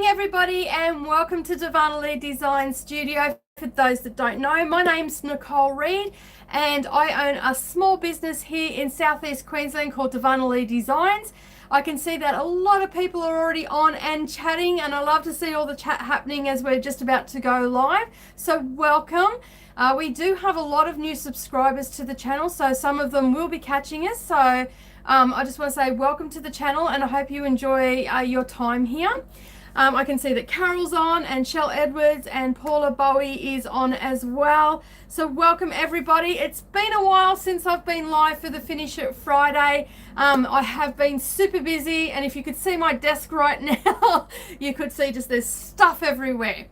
morning, everybody, and welcome to Darvanalee Design Studio. For those that don't know, my name's Nicole Reed, and I own a small business here in southeast Queensland called Darvanalee Designs. I can see that a lot of people are already on and chatting, and I love to see all the chat happening as we're just about to go live. So welcome. We do have a lot of new subscribers to the channel, so some of them will be catching us. So I just want to say welcome to the channel, and I hope you enjoy your time here. I can see that Carol's on, and Shell Edwards and Paula Bowie is on as well. So welcome everybody. It's been a while since I've been live for the Finish It Friday. I have been super busy, and if you could see my desk right now, you could see just there's stuff everywhere.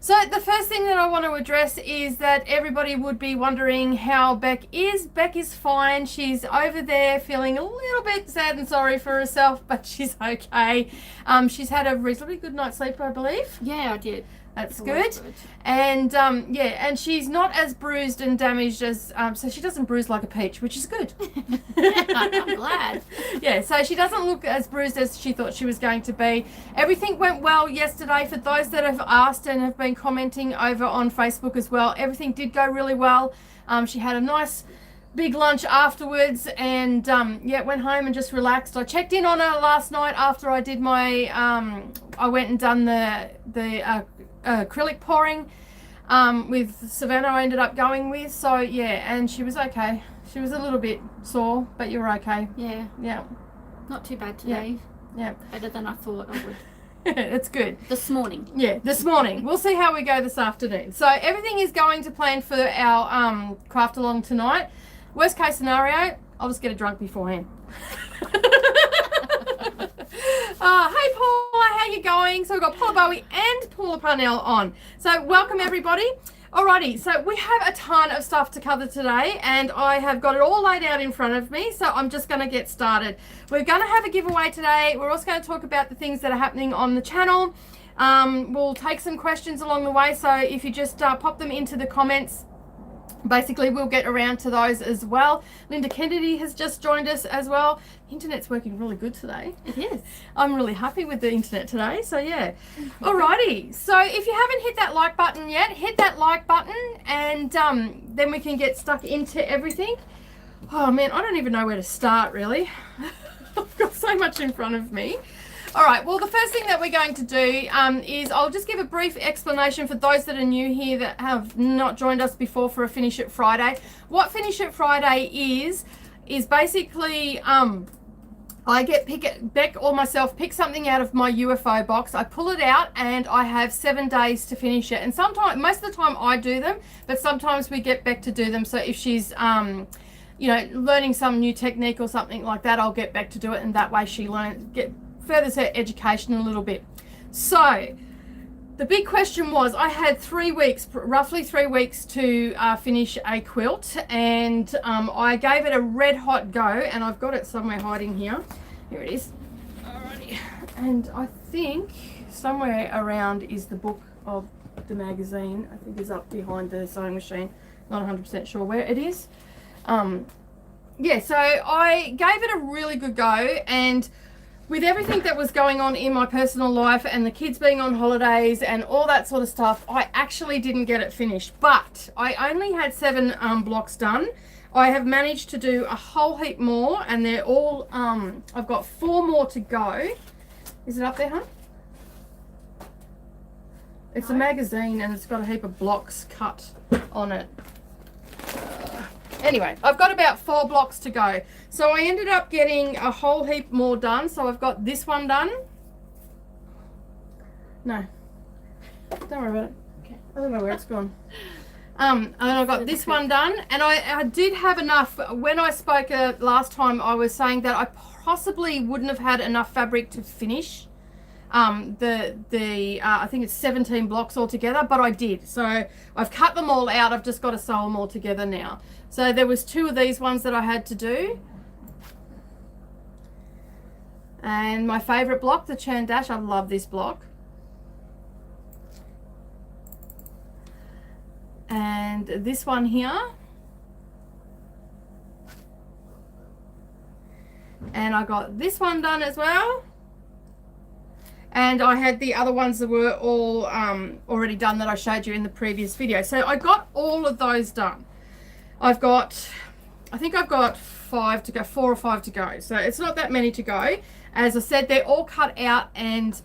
So the first thing that I want to address is that everybody would be wondering how Beck is. Beck is fine. She's over there feeling a little bit sad and sorry for herself, but she's okay. She's had a reasonably good night's sleep, I believe. Yeah, I did. That's good. And yeah, and she's not as bruised and damaged as, so she doesn't bruise like a peach, which is good. I'm glad. Yeah, so she doesn't look as bruised as she thought she was going to be. Everything went well yesterday. For those that have asked and have been commenting over on Facebook as well, everything did go really well. She had a nice big lunch afterwards, and yeah, went home and just relaxed. I checked in on her last night after I did my, I went and done the acrylic pouring with Savannah. I ended up going with, so yeah, and she was okay. She was a little bit sore, but you were okay. Yeah, not too bad today. Yeah, better than I thought I would. it's good. This morning. Yeah, this morning. We'll see how we go this afternoon. So everything is going to plan for our craft along tonight. Worst case scenario, I'll just get a drunk beforehand. Hey Paula, how you going? So we've got Paula Bowie and Paula Parnell on. So welcome everybody. Alrighty, so we have a ton of stuff to cover today, and I have got it all laid out in front of me, so I'm just going to get started. We're going to have a giveaway today. We're also going to talk about the things that are happening on the channel. We'll take some questions along the way, so if you just pop them into the comments, basically we'll get around to those as well. Linda Kennedy has just joined us as well. Internet's working really good today. It is. I'm really happy with the internet today, so yeah. Alrighty, so if you haven't hit that like button yet, hit that like button, and then we can get stuck into everything. Oh man, I don't even know where to start really. I've got so much in front of me. All right, well, the first thing that we're going to do is I'll just give a brief explanation for those that are new here that have not joined us before for a Finish It Friday. What Finish It Friday is basically I get Beck or myself pick something out of my UFO box. I pull it out and I have 7 days to finish it. And sometimes, most of the time I do them, but sometimes we get Beck to do them. So if she's you know, learning some new technique or something like that, I'll get Beck to do it, and that way she furthers her education a little bit. So the big question was, I had 3 weeks, roughly 3 weeks to finish a quilt, and I gave it a red hot go, and I've got it somewhere hiding here. Here it is. Alrighty. And I think somewhere around is the book of the magazine. I think is up behind the sewing machine. Not 100% sure where it is. Yeah, so I gave it a really good go, and with everything that was going on in my personal life and the kids being on holidays and all that sort of stuff, I actually didn't get it finished. But I only had 7 blocks done. I have managed to do a whole heap more, and they're all, I've got 4 more to go. Is it up there, huh? It's a magazine, and it's got a heap of blocks cut on it. Anyway, I've got about 4 blocks to go. So I ended up getting a whole heap more done. So I've got this one done. No, don't worry about it. Okay. I don't know where it's gone. And I got this one done, and I did have enough. When I spoke last time, I was saying that I possibly wouldn't have had enough fabric to finish I think it's 17 blocks altogether, but I did. So I've cut them all out. I've just got to sew them all together now. So there was 2 of these ones that I had to do. And my favorite block, the Churn Dash, I love this block. And this one here. And I got this one done as well. and I had the other ones that were all already done that I showed you in the previous video. So I got all of those done. I think I've got 5 to go, 4 or 5 to go. So it's not that many to go. As I said, they're all cut out, and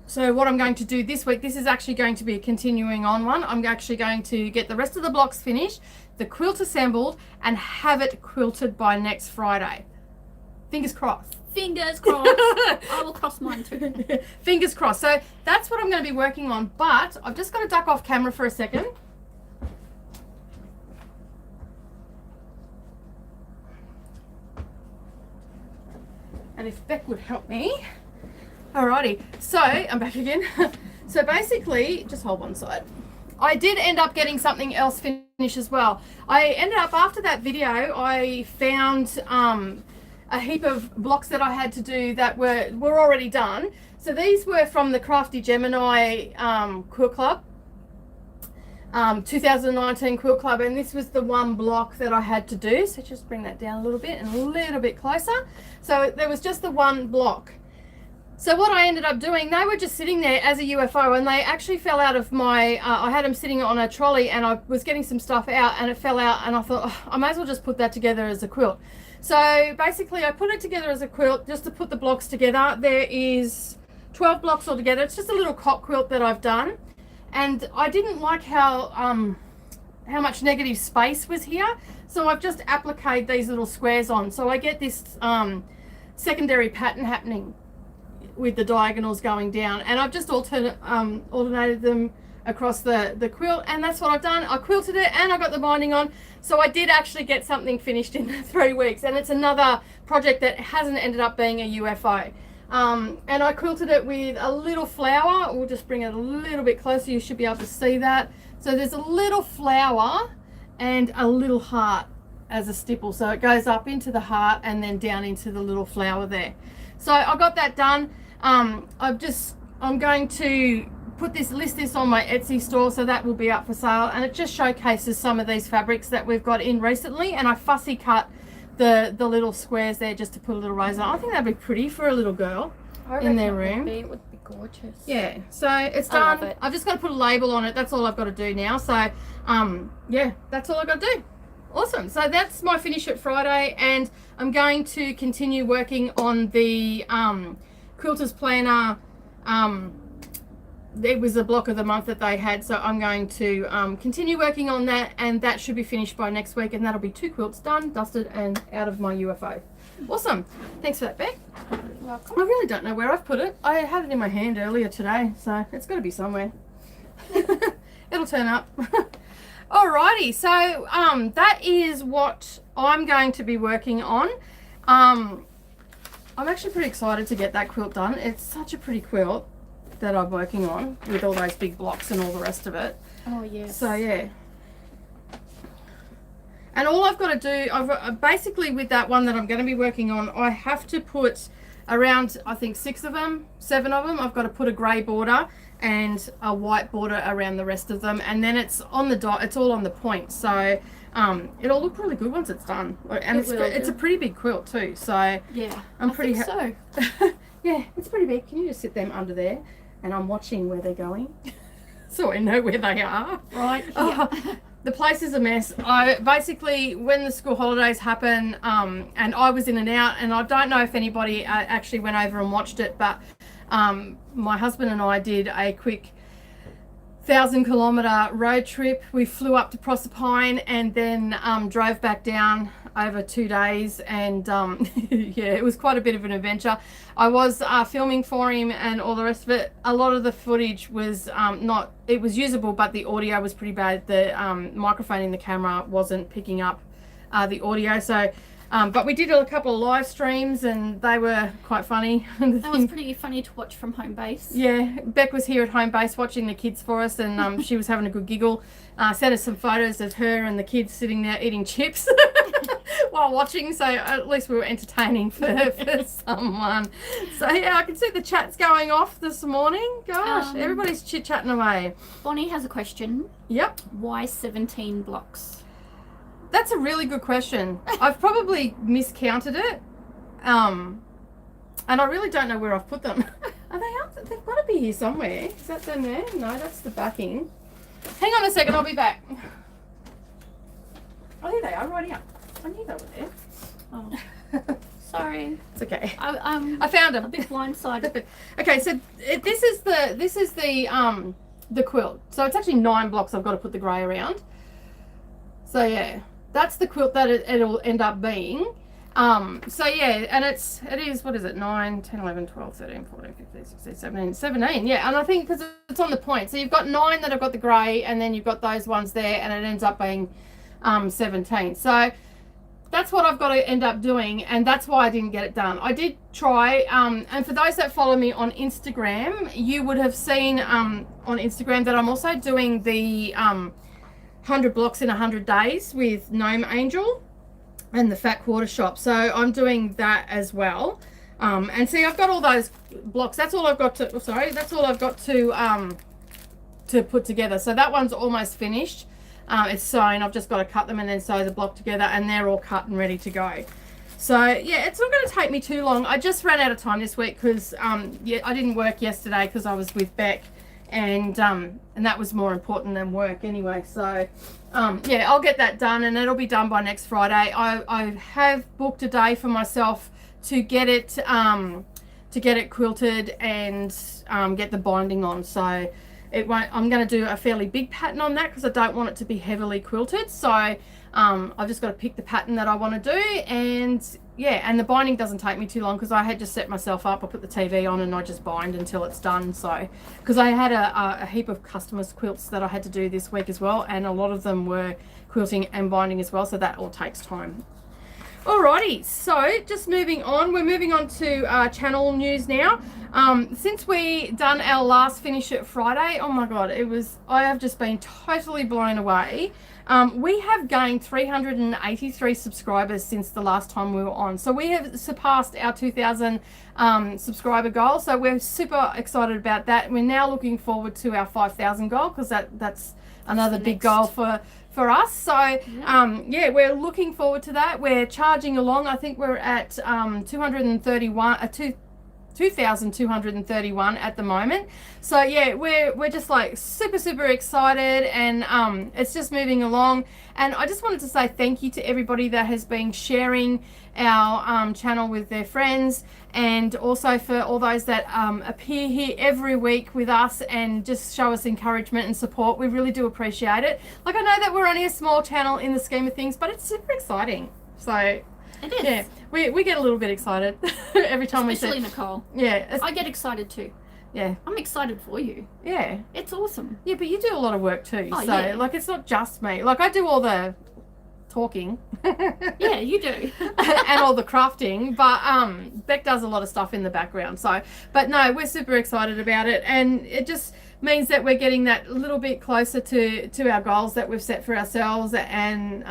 so what I'm going to do this week, this is actually going to be a continuing on one. I'm actually going to get the rest of the blocks finished, the quilt assembled, and have it quilted by next Friday. Fingers crossed. Fingers crossed. I will cross mine too. Fingers crossed. So that's what I'm going to be working on, but I've just got to duck off camera for a second. And if Beck would help me. Alrighty, so I'm back again. So basically, just hold one side. I did end up getting something else finished as well. I ended up, after that video, I found a heap of blocks that I had to do that were already done. So these were from the Crafty Gemini Quilt Club, 2019 Quilt Club, and this was the one block that I had to do. So just bring that down a little bit and a little bit closer. So there was just the one block. So what I ended up doing, they were just sitting there as a UFO, and they actually fell out of my, I had them sitting on a trolley, and I was getting some stuff out, and it fell out, and I thought, oh, I may as well just put that together as a quilt. So basically I put it together as a quilt just to put the blocks together. There is 12 blocks altogether. It's just a little cot quilt that I've done, and I didn't like how much negative space was here, so I've just appliqued these little squares on, so I get this secondary pattern happening with the diagonals going down, and I've just alternated them across the quilt, and that's what I've done. I quilted it and I got the binding on, so I did actually get something finished in 3 weeks, and it's another project that hasn't ended up being a UFO. And I quilted it with a little flower. We'll just bring it a little bit closer, you should be able to see that. So there's a little flower and a little heart as a stipple, so it goes up into the heart and then down into the little flower there. So I got that done. I'm going to list this on my Etsy store, so that will be up for sale, and it just showcases some of these fabrics that we've got in recently, and I fussy cut the little squares there just to put a little rose on. I think that'd be pretty for a little girl in their room. It would be gorgeous. Yeah, so it's done. I love it. I've just got to put a label on it. That's all I've got to do now. So yeah, that's all I've got to do. Awesome. So that's my finish at Friday, and I'm going to continue working on the Quilters Planner. It was a block of the month that they had, so I'm going to continue working on that, and that should be finished by next week, and that'll be 2 quilts done, dusted, and out of my UFO. Awesome. Thanks for that, Beck. Welcome. I really don't know where I've put it. I had it in my hand earlier today, so it's got to be somewhere. It'll turn up. Alrighty, so that is what I'm going to be working on. I'm actually pretty excited to get that quilt done. It's such a pretty quilt that I'm working on with all those big blocks and all the rest of it. Oh yes. So yeah. And all I've got to do, I've basically with that one that I'm going to be working on, I have to put around, I think 7 of them. I've got to put a grey border and a white border around the rest of them, and then it's on the dot. It's all on the point. So it'll look really good once it's done, and it's a pretty big quilt too. So yeah, I'm pretty so. Yeah, it's pretty big. Can you just sit them under there, and I'm watching where they're going, so I know where they are. Right. Oh, the place is a mess. I basically, when the school holidays happen, and I was in and out, and I don't know if anybody actually went over and watched it, but my husband and I did a quick 1,000-kilometre road trip. We flew up to Proserpine and then drove back down over 2 days, and yeah, it was quite a bit of an adventure. I was filming for him and all the rest of it. A lot of the footage was it was usable, but the audio was pretty bad. The microphone in the camera wasn't picking up the audio, so but we did a couple of live streams, and they were quite funny. That was pretty funny to watch from home base. Yeah, Beck was here at home base watching the kids for us, and she was having a good giggle. Sent us some photos of her and the kids sitting there eating chips while watching, so at least we were entertaining for someone. So yeah, I can see the chat's going off this morning. Gosh, everybody's chit-chatting away. Bonnie has a question. Yep. Why 17 blocks? That's a really good question. I've probably miscounted it, and I really don't know where I've put them. Are they up? They've got to be here somewhere. Is that them there? No, that's the backing. Hang on a second, I'll be back. Oh, there they are, right here. I knew they were there. Oh, sorry. It's okay. I found them. a bit blindsided. Okay, so this is the quilt. So it's actually 9 blocks I've got to put the grey around. So yeah, that's the quilt that it'll end up being. So yeah, and it is, what is it, 9, 10, 11, 12, 13, 14, 15, 16, 17, 17. Yeah, and I think because it's on the point. So you've got 9 that have got the grey, and then you've got those ones there, and it ends up being 17. So that's what I've got to end up doing, and that's why I didn't get it done. I did try, and for those that follow me on Instagram, you would have seen on Instagram that I'm also doing the 100 blocks in 100 days with Gnome Angel and the Fat Quarter Shop. So I'm doing that as well. And see, I've got all those blocks. That's all I've got to, that's all I've got to put together. So that one's almost finished. It's sewn. I've just got to cut them and then sew the block together, and they're all cut and ready to go. So yeah, it's not going to take me too long. I just ran out of time this week because yeah, I didn't work yesterday because I was with Beck, and that was more important than work anyway. So yeah, I'll get that done, and it'll be done by next Friday. I have booked a day for myself to get it quilted and get the binding on. So it won't, I'm going to do a fairly big pattern on that because I don't want it to be heavily quilted. So I've just got to pick the pattern that I want to do, and yeah, and the binding doesn't take me too long because I had just set myself up. I put the TV on and I just bind until it's done. So because I had a heap of customers quilts that I had to do this week as well, and a lot of them were quilting and binding as well, so that all takes time. Alrighty, so just moving on, we're moving on to channel news now. Since we done our last finish at Friday, oh my god, I have just been totally blown away. We have gained 383 subscribers since the last time we were on. So we have surpassed our 2,000 subscriber goal. So we're super excited about that. We're now looking forward to our 5,000 goal because that's another big goal for us. So yeah, we're looking forward to that. We're charging along. I think we're at 2,231 at the moment. So yeah, we're just like super excited, and it's just moving along. And I just wanted to say thank you to everybody that has been sharing our channel with their friends, and also for all those that appear here every week with us and just show us encouragement and support. We really do appreciate it. Like, I know that we're only a small channel in the scheme of things, but it's super exciting. So it is. yeah, we get a little bit excited every time Especially we see. Nicole. Yeah, I get excited too. yeah, I'm excited for you. yeah. It's awesome. Yeah, but you do a lot of work too. Oh, So yeah. like, it's not just me. Like, I do all the talking. Yeah, you do. And all the crafting, but Beck does a lot of stuff in the background. So, but no, we're super excited about it, and it just means that we're getting that little bit closer to our goals that we've set for ourselves. And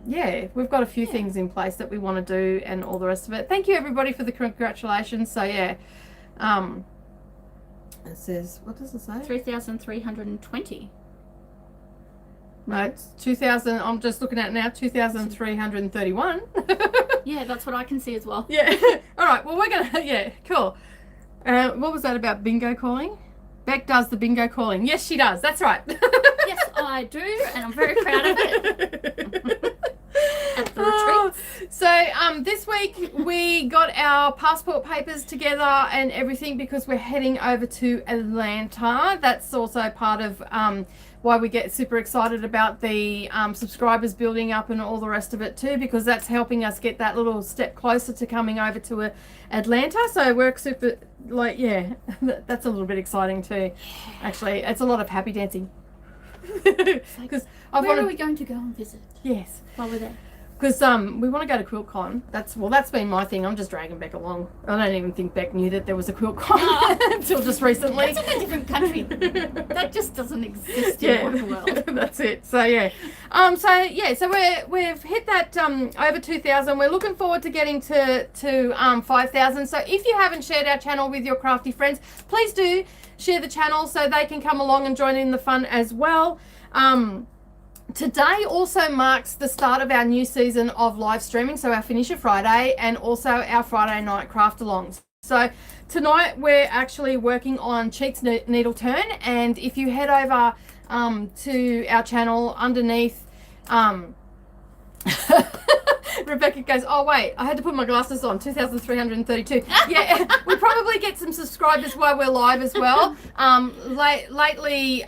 yeah, we've got a few things in place that we want to do and all the rest of it. Thank you everybody for the congratulations. So yeah, it says, what does it say? 3,320. No, it's 2,000. I'm just looking at it now, 2,331. Yeah, that's what I can see as well. Yeah. All right. Well, we're gonna. Yeah. Cool. What was that about bingo calling? Beck does the bingo calling. Yes, she does. That's right. Yes, I do, and I'm very proud of it. At the retreat. So this week we got our passport papers together and everything because we're heading over to Atlanta. That's also part of why we get super excited about the subscribers building up and all the rest of it too, because that's helping us get that little step closer to coming over to Atlanta. So we're super, like, yeah, that's a little bit exciting too. Actually, it's a lot of happy dancing. Because Where are we going to go and visit yes, while we're there? because we want to go to QuiltCon. That's been my thing. I'm just dragging Beck along. I don't even think Beck knew that there was a QuiltCon until just recently. That's in a different country. That just doesn't exist in the world. That's it. So yeah, so we've hit that over 2,000. We're looking forward to getting to 5,000. So if you haven't shared our channel with your crafty friends, please do share the channel so they can come along and join in the fun as well. Today also marks the start of our new season of live streaming, so our finisher Friday and also our Friday night craft alongs. So tonight we're actually working on Cheeks Needle Turn, and if you head over to our channel underneath, Rebecca goes, oh wait, I had to put my glasses on, 2,332. Yeah, we probably get some subscribers while we're live as well. Lately,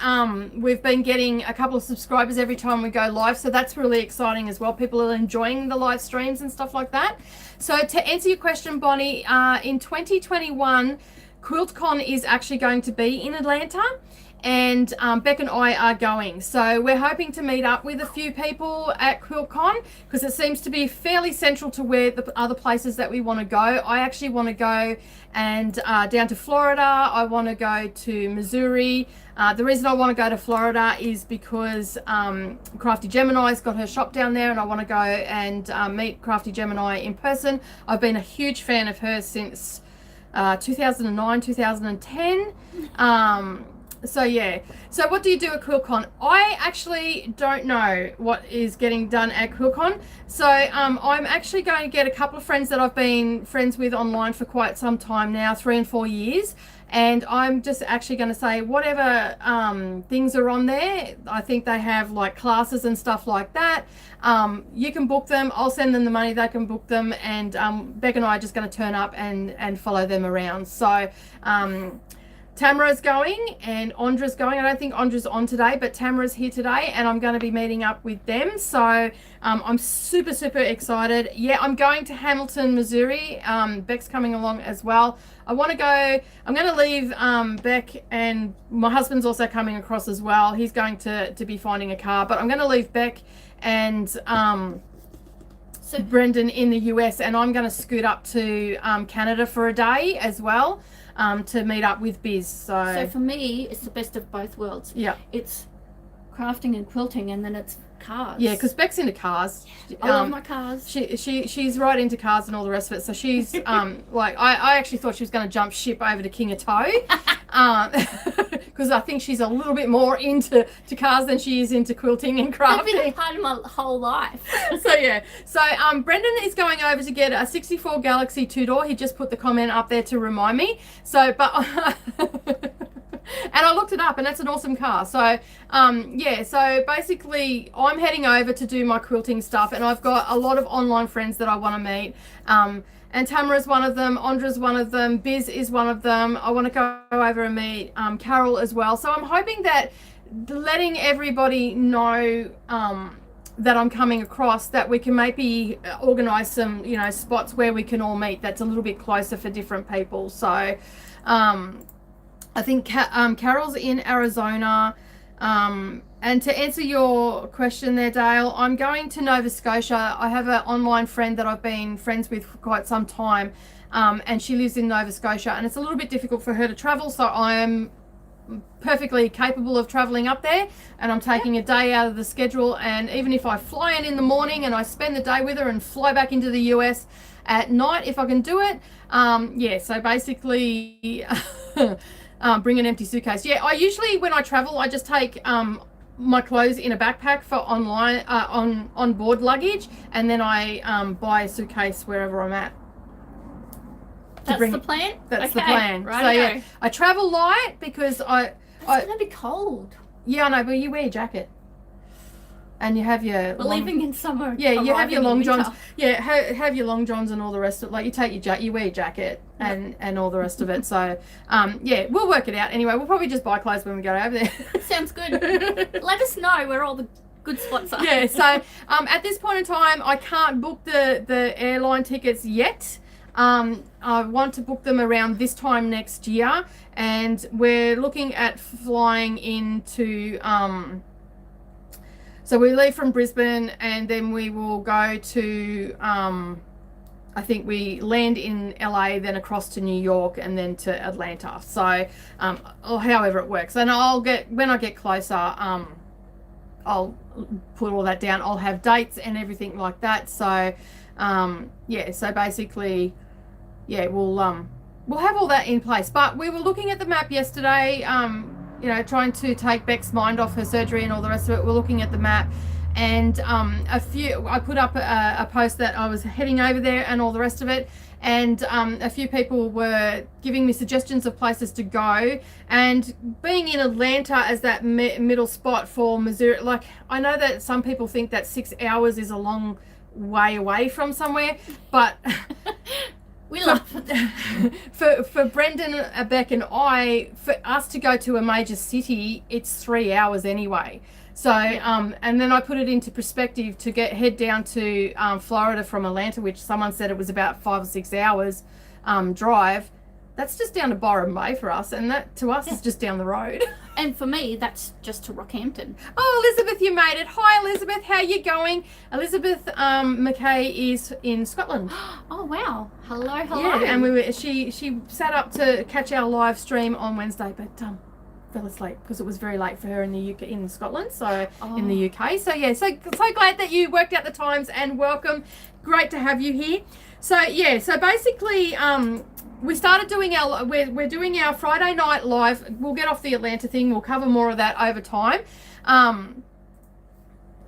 we've been getting a couple of subscribers every time we go live, so that's really exciting as well. People are enjoying the live streams and stuff like that. So to answer your question, Bonnie, in 2021, QuiltCon is actually going to be in Atlanta. And Beck and I are going, so we're hoping to meet up with a few people at QuiltCon because it seems to be fairly central to where the other places that we want to go. I actually want to go and down to Florida. I want to go to Missouri. The reason I want to go to Florida is because Crafty Gemini's got her shop down there, and I want to go and meet Crafty Gemini in person. I've been a huge fan of her since 2009, 2010. So yeah, so what do you do at QuiltCon? I actually don't know what is getting done at QuiltCon. So I'm actually going to get a couple of friends that I've been friends with online for quite some time now, 3 and 4 years. And I'm just actually going to say whatever things are on there. I think they have like classes and stuff like that. You can book them. I'll send them the money. They can book them. And Beck and I are just going to turn up and follow them around. So Tamara's going and Andra's going. I don't think Andra's on today, but Tamara's here today, and I'm going to be meeting up with them. So I'm super, super excited. Yeah, I'm going to Hamilton, Missouri. Beck's coming along as well. I want to go. I'm going to leave Beck, and my husband's also coming across as well. He's going to be finding a car, but I'm going to leave Beck and Brendan in the US, and I'm going to scoot up to Canada for a day as well. To meet up with Biz. So for me, it's the best of both worlds. Yeah. It's crafting and quilting, and then it's cars. Yeah, because Beck's into cars. I love my cars. She's right into cars and all the rest of it. So she's like I actually thought she was going to jump ship over to King of Toe, because I think she's a little bit more into cars than she is into quilting and crafting. It's been a part of my whole life. So yeah, so Brendan is going over to get a 64 Galaxy 2-door. He just put the comment up there to remind me. So, but. And I looked it up, and that's an awesome car. So, yeah, so basically I'm heading over to do my quilting stuff, and I've got a lot of online friends that I want to meet. And Tamara's one of them, Andra's one of them, Biz is one of them. I want to go over and meet Carol as well. So I'm hoping that letting everybody know that I'm coming across, that we can maybe organise some, spots where we can all meet that's a little bit closer for different people. So, I think Carol's in Arizona. And to answer your question there, Dale, I'm going to Nova Scotia. I have an online friend that I've been friends with for quite some time, and she lives in Nova Scotia, and it's a little bit difficult for her to travel, so I am perfectly capable of traveling up there, and I'm taking a day out of the schedule. And even if I fly in the morning and I spend the day with her and fly back into the US at night, if I can do it, yeah, so basically bring an empty suitcase. Yeah, I usually, when I travel, I just take my clothes in a backpack for online on board luggage, and then I buy a suitcase wherever I'm at. That's the plan? That's the plan. Right. So yeah, I travel light because It's going to be cold. Yeah, I know, but you wear a jacket. And you have your... We're leaving in summer. Yeah, you have your long johns. Yeah, have your long johns and all the rest of it. Like, you take your you wear your jacket and all the rest of it. So, yeah, we'll work it out. Anyway, we'll probably just buy clothes when we go over there. Sounds good. Let us know where all the good spots are. Yeah, so at this point in time, I can't book the airline tickets yet. I want to book them around this time next year. And we're looking at flying into... So we leave from Brisbane, and then we will go to, I think we land in LA, then across to New York, and then to Atlanta. So, or however it works. And when I get closer, I'll put all that down. I'll have dates and everything like that. So, yeah, so basically, yeah, we'll have all that in place. But we were looking at the map yesterday, trying to take Beck's mind off her surgery and all the rest of it. We're looking at the map, and I put up a post that I was heading over there and all the rest of it, and a few people were giving me suggestions of places to go. And being in Atlanta as that middle spot for Missouri, like, I know that some people think that 6 hours is a long way away from somewhere, but we love for Brendan, Beck and I, for us to go to a major city, it's 3 hours anyway. So and then I put it into perspective to head down to Florida from Atlanta, which someone said it was about 5 or 6 hours drive. That's just down to Byron Bay for us, and that to us is just down the road. And for me, that's just to Rockhampton. Oh, Elizabeth, you made it. Hi, Elizabeth. How you going? Elizabeth McKay is in Scotland. Oh, wow. Hello. Yeah, and she sat up to catch our live stream on Wednesday, but fell asleep because it was very late for her in the UK, in Scotland, so in the UK. So yeah, so glad that you worked out the times, and welcome. Great to have you here. So yeah, so basically we started doing we're doing our Friday night live. We'll get off the Atlanta thing. We'll cover more of that over time.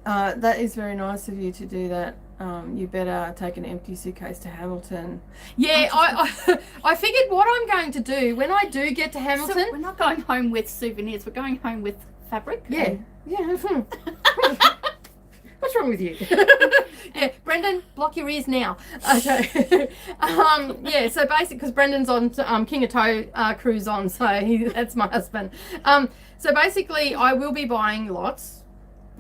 That is very nice of you to do that. You better take an empty suitcase to Hamilton. Yeah, I figured what I'm going to do when I do get to Hamilton. So we're not going home with souvenirs. We're going home with fabric. Yeah. What's wrong with you? Yeah, Brendan, block your ears now. Okay. Yeah, so basically, because Brendan's on King of Toe cruise on, so that's my husband. So basically, I will be buying lots.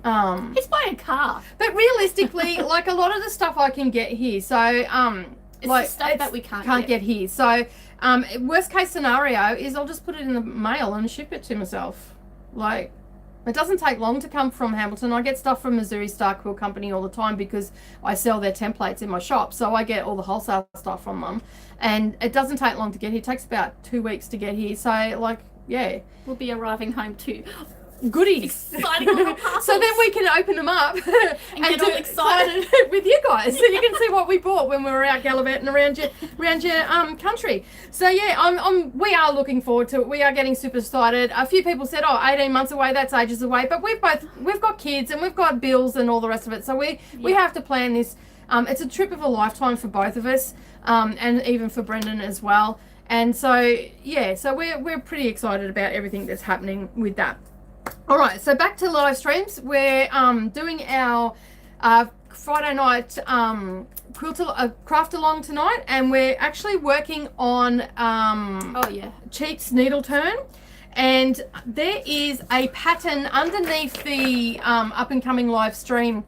He's buying a car. But realistically, like, a lot of the stuff I can get here. So it's like the stuff that we can't get here. So worst case scenario is I'll just put it in the mail and ship it to myself. Like, it doesn't take long to come from Hamilton. I get stuff from Missouri Star Quilt Company all the time because I sell their templates in my shop. So I get all the wholesale stuff from them. And it doesn't take long to get here. It takes about 2 weeks to get here. So, like, yeah. We'll be arriving home too. Goodies. Exciting little parcels. So then we can open them up and get all excited with you guys, so you can see what we bought when we were out gallivanting around your country. So yeah, we are looking forward to it. We are getting super excited. A few people said, 18 months away, that's ages away, but we've got kids and we've got bills and all the rest of it. So we have to plan this. It's a trip of a lifetime for both of us, and even for Brendan as well. And so yeah, so we're pretty excited about everything that's happening with that. All right, so back to live streams. We're doing our Friday night craft along tonight, and we're actually working on Cheats needle turn, and there is a pattern underneath the up and coming live stream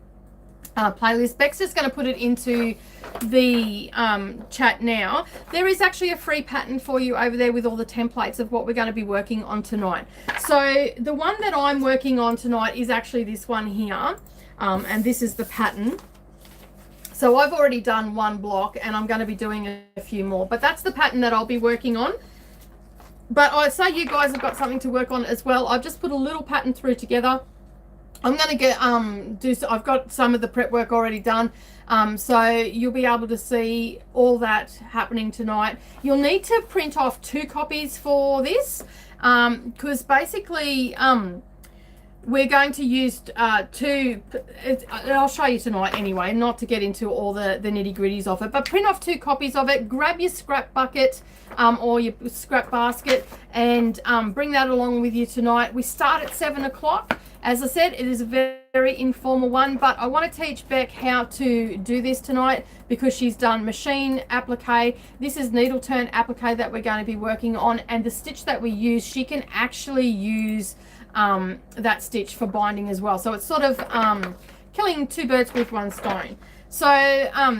playlist. Beck's just going to put it into the chat now. There is actually a free pattern for you over there with all the templates of what we're going to be working on tonight. So the one that I'm working on tonight is actually this one here, and this is the pattern. So I've already done one block and I'm going to be doing a few more, but that's the pattern that I'll be working on. But I say you guys have got something to work on as well. I've just put a little pattern through together. I'm going to get I've got some of the prep work already done, so you'll be able to see all that happening tonight. You'll need to print off 2 copies for this, because basically we're going to use I'll show you tonight anyway, not to get into all the nitty-gritties of it, but print off 2 copies of it, grab your scrap bucket or your scrap basket, and bring that along with you tonight. We start at 7 o'clock. As I said, it is a very informal one, but I want to teach Beck how to do this tonight because she's done machine applique. This is needle turn applique that we're going to be working on, and the stitch that we use, she can actually use that stitch for binding as well. So it's sort of killing 2 birds with 1 stone. So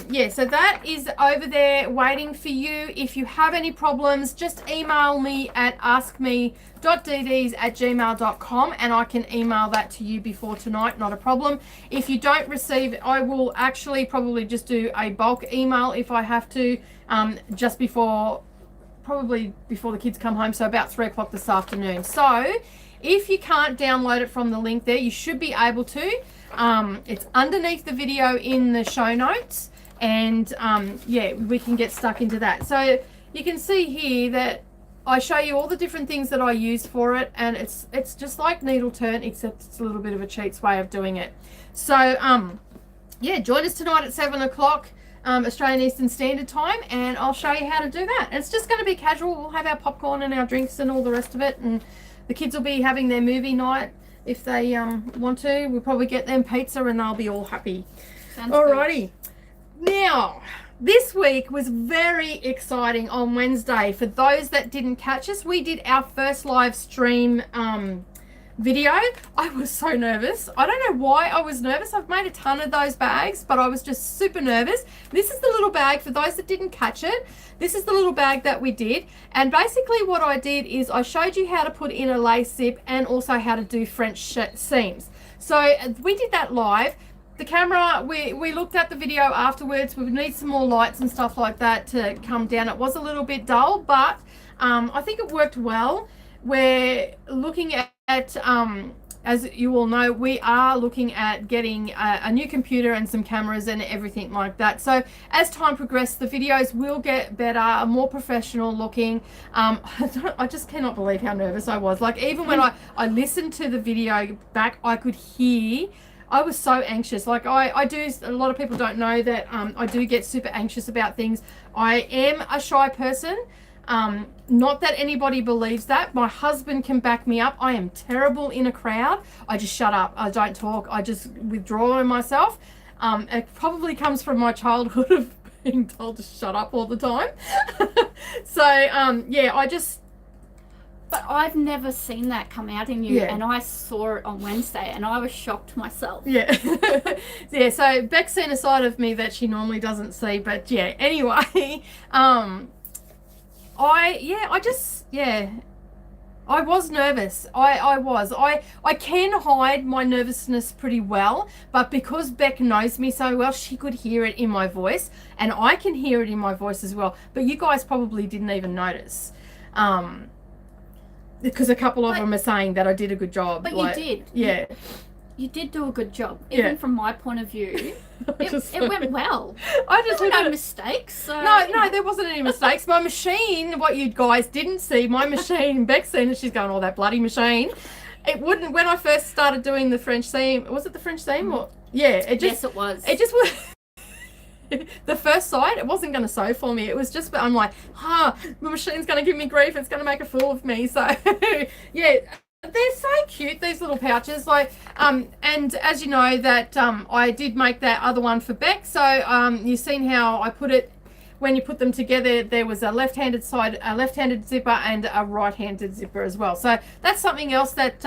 yeah, so that is over there waiting for you. If you have any problems, just email me at askme.dds@gmail.com and I can email that to you before tonight, not a problem. If you don't receive, I will actually probably just do a bulk email if I have to, just probably before the kids come home, so about 3 o'clock this afternoon. So if you can't download it from the link there, you should be able to. It's underneath the video in the show notes, and yeah, we can get stuck into that. So you can see here that I show you all the different things that I use for it, and it's just like needle turn, except it's a little bit of a cheats way of doing it. So yeah, join us tonight at 7 o'clock. Australian Eastern Standard Time, and I'll show you how to do that. And it's just going to be casual. We'll have our popcorn and our drinks and all the rest of it, and the kids will be having their movie night if they want to. We'll probably get them pizza and they'll be all happy. Alrighty. Now, this week was very exciting on Wednesday. For those that didn't catch us, we did our first live stream video. I was so nervous. I don't know why I was nervous. I've made a ton of those bags, but I was just super nervous. This is the little bag, for those that didn't catch it, this is the little bag that we did. And basically what I did is I showed you how to put in a lace zip and also how to do French seams. So we did that live. The camera, we looked at the video afterwards. We would need some more lights and stuff like that to come down. It was a little bit dull, but I think it worked well. We're looking at as you all know, we are looking at getting a new computer and some cameras and everything like that. So as time progresses, the videos will get better, more professional looking. I just cannot believe how nervous I was. Like, even when I listened to the video back, I could hear, I was so anxious. Like, I do, a lot of people don't know that I do get super anxious about things. I am a shy person. Not that anybody believes that. My husband can back me up. I am terrible in a crowd. I just shut up. I don't talk. I just withdraw myself. It probably comes from my childhood of being told to shut up all the time. So, yeah, I just... But I've never seen that come out in you, Yeah. and I saw it on Wednesday, and I was shocked myself. Yeah. Yeah, so Beck's seen a side of me that she normally doesn't see, but yeah, anyway, I was nervous. I can hide my nervousness pretty well, but because Beck knows me so well, she could hear it in my voice, and I can hear it in my voice as well. But you guys probably didn't even notice. Because a couple of them are saying that I did a good job. But like, you did. Yeah. You did do a good job. Even Yeah. from my point of view, it went well. I just There were looked no at mistakes. So, No, there wasn't any mistakes. My machine, what you guys didn't see, my machine, Beck's seen it, she's going, oh, that bloody machine. It wouldn't, when I first started doing the French seam, was it the French seam? Or, yeah, it just... Yes, it was. It just was... The first side, it wasn't going to sew for me. It was just, I'm like, my machine's going to give me grief. It's going to make a fool of me. So, yeah, they're so cute, these little pouches. Like, and as you know that I did make that other one for Beck. So, you've seen how I put it. When you put them together, there was a left-handed side, a left-handed zipper, and a right-handed zipper as well. So that's something else that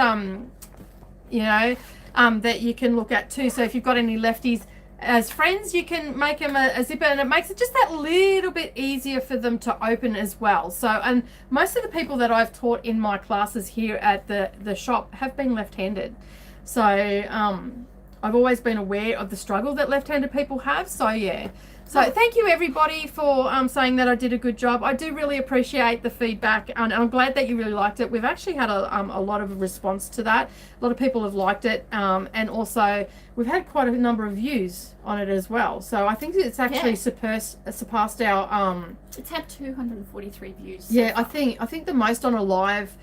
you know, that you can look at too. So if you've got any lefties as friends, you can make them a zipper, and it makes it just that little bit easier for them to open as well. So, and most of the people that I've taught in my classes here at the shop have been left-handed. So I've always been aware of the struggle that left-handed people have. So yeah. So thank you everybody for saying that I did a good job. I do really appreciate the feedback, and I'm glad that you really liked it. We've actually had a lot of response to that. A lot of people have liked it, and also we've had quite a number of views on it as well. So I think it's actually surpassed our It's had 243 views. yeah, I think the most on a live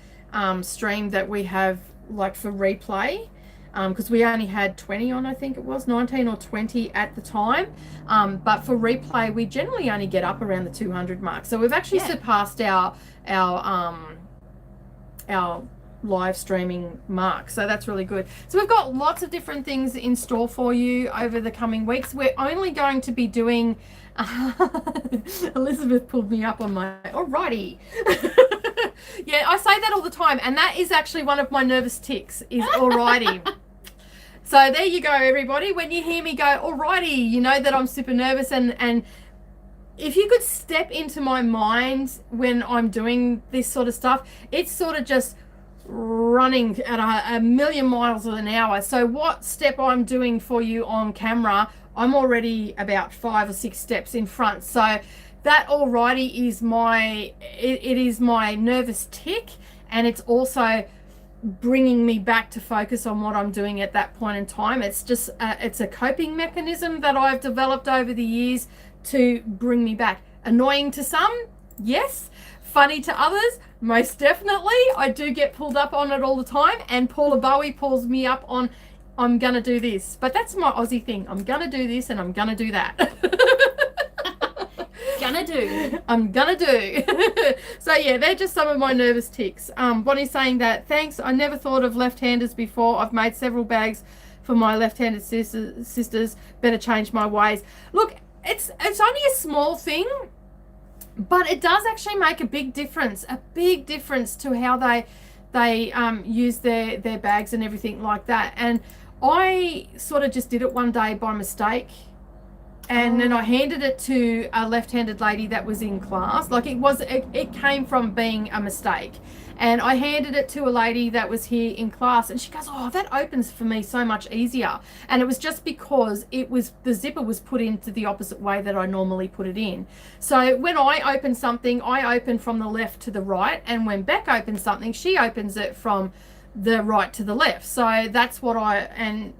stream that we have, like, for replay. Because we only had 20 on, I think it was 19 or 20 at the time, but for replay we generally only get up around the 200 mark. So we've actually surpassed our live streaming mark, so that's really good. So we've got lots of different things in store for you over the coming weeks. We're only going to be doing Elizabeth pulled me up on my alrighty. Yeah, I say that all the time, and that is actually one of my nervous tics, is alrighty. So there you go, everybody. When you hear me go, alrighty, you know that I'm super nervous. And if you could step into my mind when I'm doing this sort of stuff, it's sort of just running at a million miles an hour. So what step I'm doing for you on camera, I'm already about 5 or 6 steps in front. So that alrighty is it is my nervous tick, and it's also bringing me back to focus on what I'm doing at that point in time. It's just it's a coping mechanism that I've developed over the years to bring me back. Annoying to some, yes. Funny to others, most definitely. I do get pulled up on it all the time, and Paula Bowie pulls me up on, I'm gonna do this. But that's my Aussie thing. I'm gonna do this and I'm gonna do that. do. I'm gonna do. So yeah, they're just some of my nervous tics. Bonnie's saying that, thanks, I never thought of left-handers before. I've made several bags for my left-handed sisters. Better change my ways. Look, it's only a small thing, but it does actually make a big difference to how they use their bags and everything like that. And I sort of just did it one day by mistake, and then I handed it to a left-handed lady that was in class. Like it came from being a mistake, and I handed it to a lady that was here in class, and she goes, oh, that opens for me so much easier. And it was just because the zipper was put into the opposite way that I normally put it in. So when I open something, I open from the left to the right, and when Beck opens something, she opens it from the right to the left. So that's what I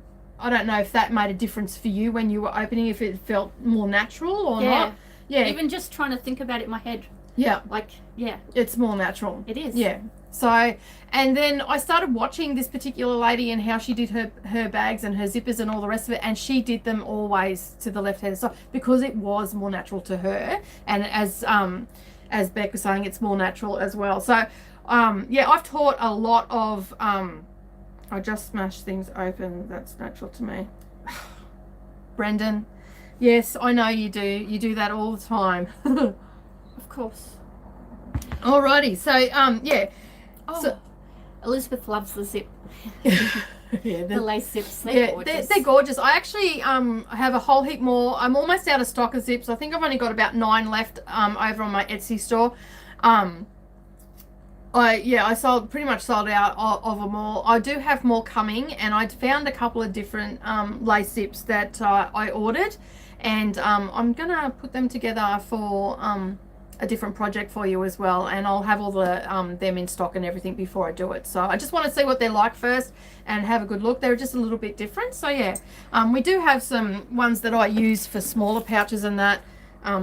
don't know if that made a difference for you when you were opening, if it felt more natural or not. Yeah. Even just trying to think about it in my head. Yeah. Like, yeah. It's more natural. It is. Yeah. So, and then I started watching this particular lady and how she did her bags and her zippers and all the rest of it, and she did them always to the left-hand side because it was more natural to her. And as Beck was saying, it's more natural as well. So, yeah, I've taught a lot of... I just smash things open. That's natural to me. Brendan, yes, I know you do. You do that all the time. Of course. Alrighty, so yeah. Oh, so, Elizabeth loves the zip. Yeah, the lace zips. They're gorgeous. They're gorgeous. I actually have a whole heap more. I'm almost out of stock of zips. I think I've only got about 9 left over on my Etsy store. I pretty much sold out of them all. I do have more coming, and I found a couple of different lace zips that I ordered, and I'm gonna put them together for a different project for you as well, and I'll have all the them in stock and everything before I do it. So I just want to see what they're like first and have a good look. They're just a little bit different. So yeah, we do have some ones that I use for smaller pouches and that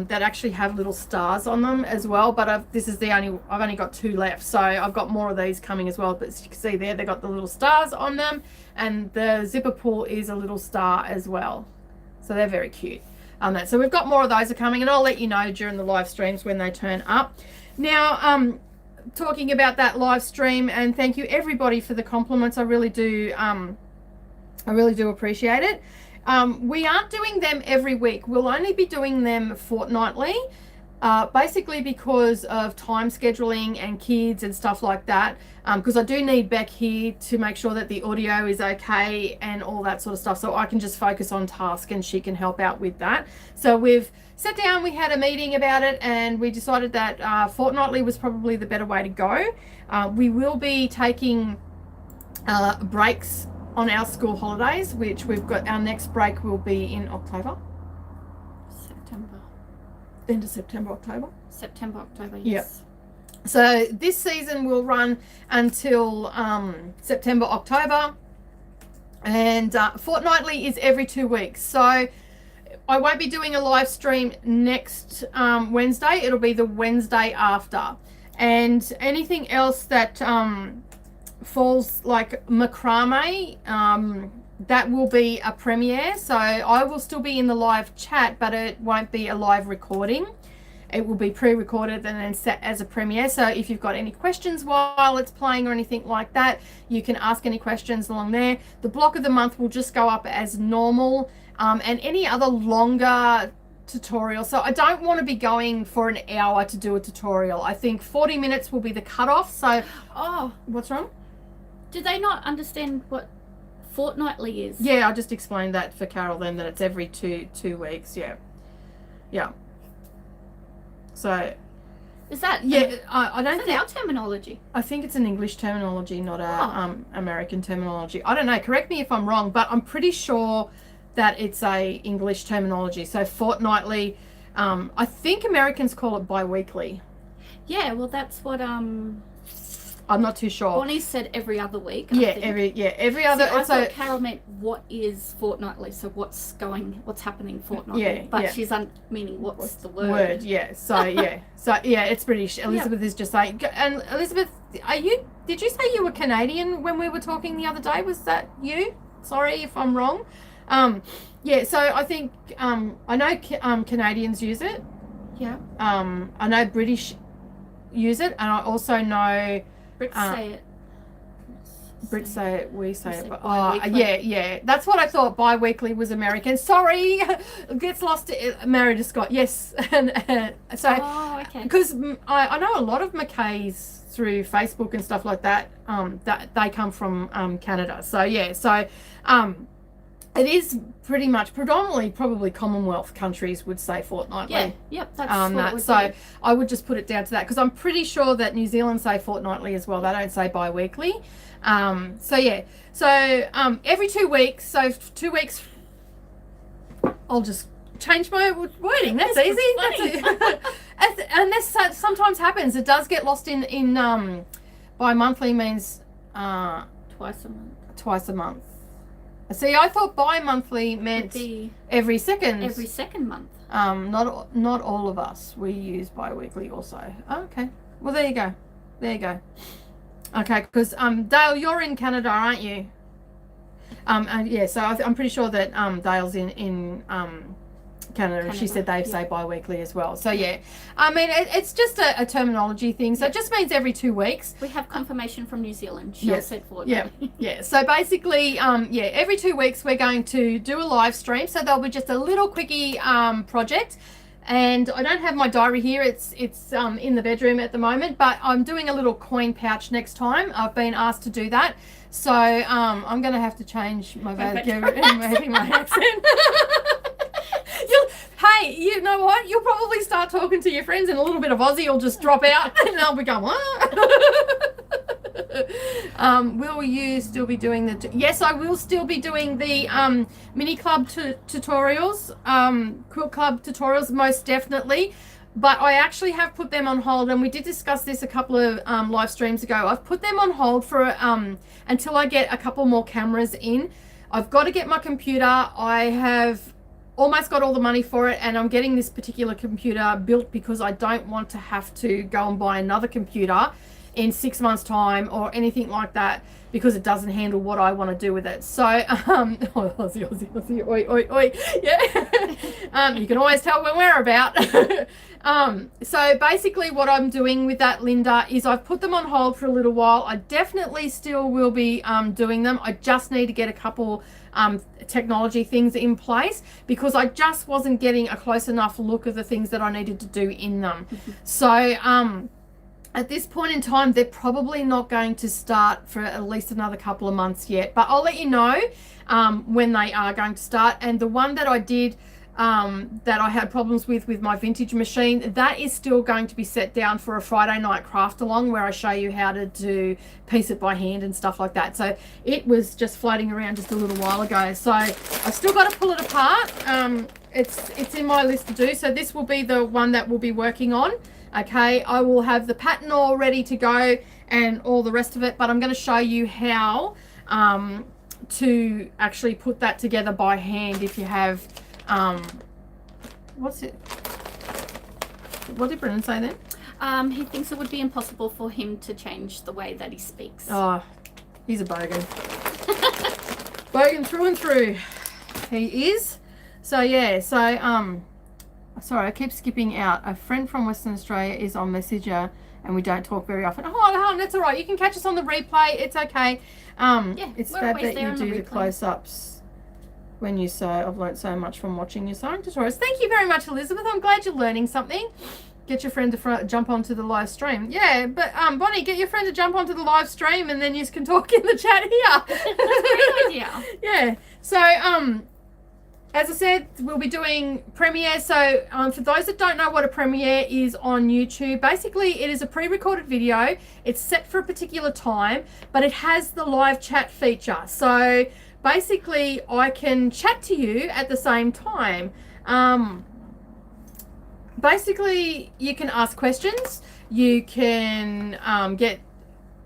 actually have little stars on them as well, but I've only got 2 left, so I've got more of these coming as well. But as you can see there, they've got the little stars on them, and the zipper pull is a little star as well, so they're very cute. So we've got more of those are coming, and I'll let you know during the live streams when they turn up. Now, talking about that live stream, and thank you everybody for the compliments. I really do appreciate it. We aren't doing them every week. We'll only be doing them fortnightly, basically because of time scheduling and kids and stuff like that, because I do need Beck here to make sure that the audio is okay and all that sort of stuff, so I can just focus on task and she can help out with that. So we've sat down, we had a meeting about it, and we decided that fortnightly was probably the better way to go. We will be taking breaks on our school holidays, which we've got. Our next break will be in October. End of September, October. September, October, yes. Yep. So this season will run until September, October, and fortnightly is every 2 weeks. So I won't be doing a live stream next Wednesday. It'll be the Wednesday after, and anything else that falls like macrame, that will be a premiere. So I will still be in the live chat, but it won't be a live recording. It will be pre-recorded and then set as a premiere. So if you've got any questions while it's playing or anything like that, you can ask any questions along there. The block of the month will just go up as normal, and any other longer tutorial. So I don't want to be going for an hour to do a tutorial. I think 40 minutes will be the cutoff. So, what's wrong? Do they not understand what fortnightly is? Yeah, I just explained that for Carol then, that it's every two weeks. Yeah. So is that I don't think our terminology. I think it's an English terminology, not a American terminology. I don't know, correct me if I'm wrong, but I'm pretty sure that it's a English terminology. So fortnightly, I think Americans call it bi-weekly. Yeah, well that's what I'm not too sure. Bonnie said every other week. Every other. I thought Carol meant what is fortnightly, so what's happening fortnightly. Yeah, but she's meaning what's the word. Yeah. So it's British. Elizabeth is just saying. And Elizabeth, did you say you were Canadian when we were talking the other day? Was that you? Sorry if I'm wrong. So I think I know Canadians use it. Yeah. I know British use it, and I also know Brits say it. Brits say it, we say it, but bi-weekly. yeah. That's what I thought. Bi-weekly was American. Sorry, gets lost. Married to Scott. Yes, and so Oh, okay. because I know a lot of Mackays through Facebook and stuff like that. That they come from Canada. So yeah, so it is pretty much predominantly probably Commonwealth countries would say fortnightly. Yeah. Yep. That's what it would So be. I would just put it down to that because I'm pretty sure that New Zealand say fortnightly as well. They don't say bi-weekly. So yeah. So every 2 weeks. So 2 weeks. I'll just change my wording. That's easy. That's it. And this sometimes happens. It does get lost in bi-monthly means Twice a month. twice a month. See, I thought bi-monthly meant every second. Every second month. Not all of us. We use bi-weekly also. Oh, okay. Well, there you go. There you go. Okay, because Dale, you're in Canada, aren't you? Yeah. So I'm pretty sure that Dale's in Canada. She said they say bi-weekly as well. So yeah, I mean it's just a terminology thing. So it just means every 2 weeks. We have confirmation from New Zealand. She said fortnightly. Yeah. So basically, every 2 weeks we're going to do a live stream. So there'll be just a little quickie project. And I don't have my diary here. It's in the bedroom at the moment, but I'm doing a little coin pouch next time. I've been asked to do that. So I'm going to have to change my maybe my accent. Hey, you know what? You'll probably start talking to your friends and a little bit of Aussie will just drop out and they'll be going, what? Will you still be doing the... Yes, I will still be doing the mini club tutorials, quilt club tutorials, most definitely. But I actually have put them on hold, and we did discuss this a couple of live streams ago. I've put them on hold for until I get a couple more cameras in. I've got to get my computer. I have almost got all the money for it, and I'm getting this particular computer built because I don't want to have to go and buy another computer in 6 months' time or anything like that because it doesn't handle what I want to do with it. So, Aussie, oi, yeah. You can always tell when we're about. So basically what I'm doing with that, Linda, is I've put them on hold for a little while. I definitely still will be doing them. I just need to get a couple technology things in place because I just wasn't getting a close enough look of the things that I needed to do in them. So at this point in time, they're probably not going to start for at least another couple of months yet, but I'll let you know when they are going to start. And the one that I did that I had problems with my vintage machine, that is still going to be set down for a Friday night craft along where I show you how to do piece it by hand and stuff like that. So it was just floating around just a little while ago, so I've still got to pull it apart. It's in my list to do, so this will be the one that we'll be working on. Okay, I will have the pattern all ready to go and all the rest of it, but I'm going to show you how to actually put that together by hand if you have what's it? What did Brennan say then? He thinks it would be impossible for him to change the way that he speaks. Oh, he's a bogan. Bogan through and through. He is. So yeah, so sorry, I keep skipping out. A friend from Western Australia is on Messenger and we don't talk very often. Oh, that's all right. You can catch us on the replay. It's okay. It's bad that you do the close-ups when you sew. I've learnt so much from watching your sewing tutorials. Thank you very much, Elizabeth. I'm glad you're learning something. Get your friend to jump onto the live stream. Yeah, but Bonnie, get your friend to jump onto the live stream and then you can talk in the chat here. That's a great idea. Yeah. So, as I said, we'll be doing premiere. So for those that don't know what a premiere is on YouTube, basically it is a pre-recorded video. It's set for a particular time, but it has the live chat feature. So basically I can chat to you at the same time. Basically you can ask questions. You can get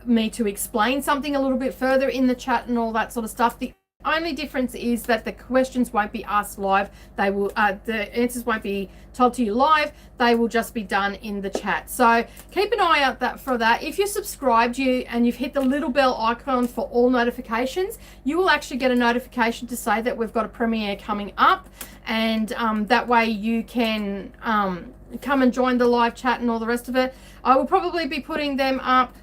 me to explain something a little bit further in the chat and all that sort of stuff. The only difference is that the questions won't be asked live. They will the answers won't be told to you live. They will just be done in the chat. So keep an eye out for that. If you're subscribed and you've hit the little bell icon for all notifications, you will actually get a notification to say that we've got a premiere coming up, and that way you can come and join the live chat and all the rest of it. I will probably be putting them up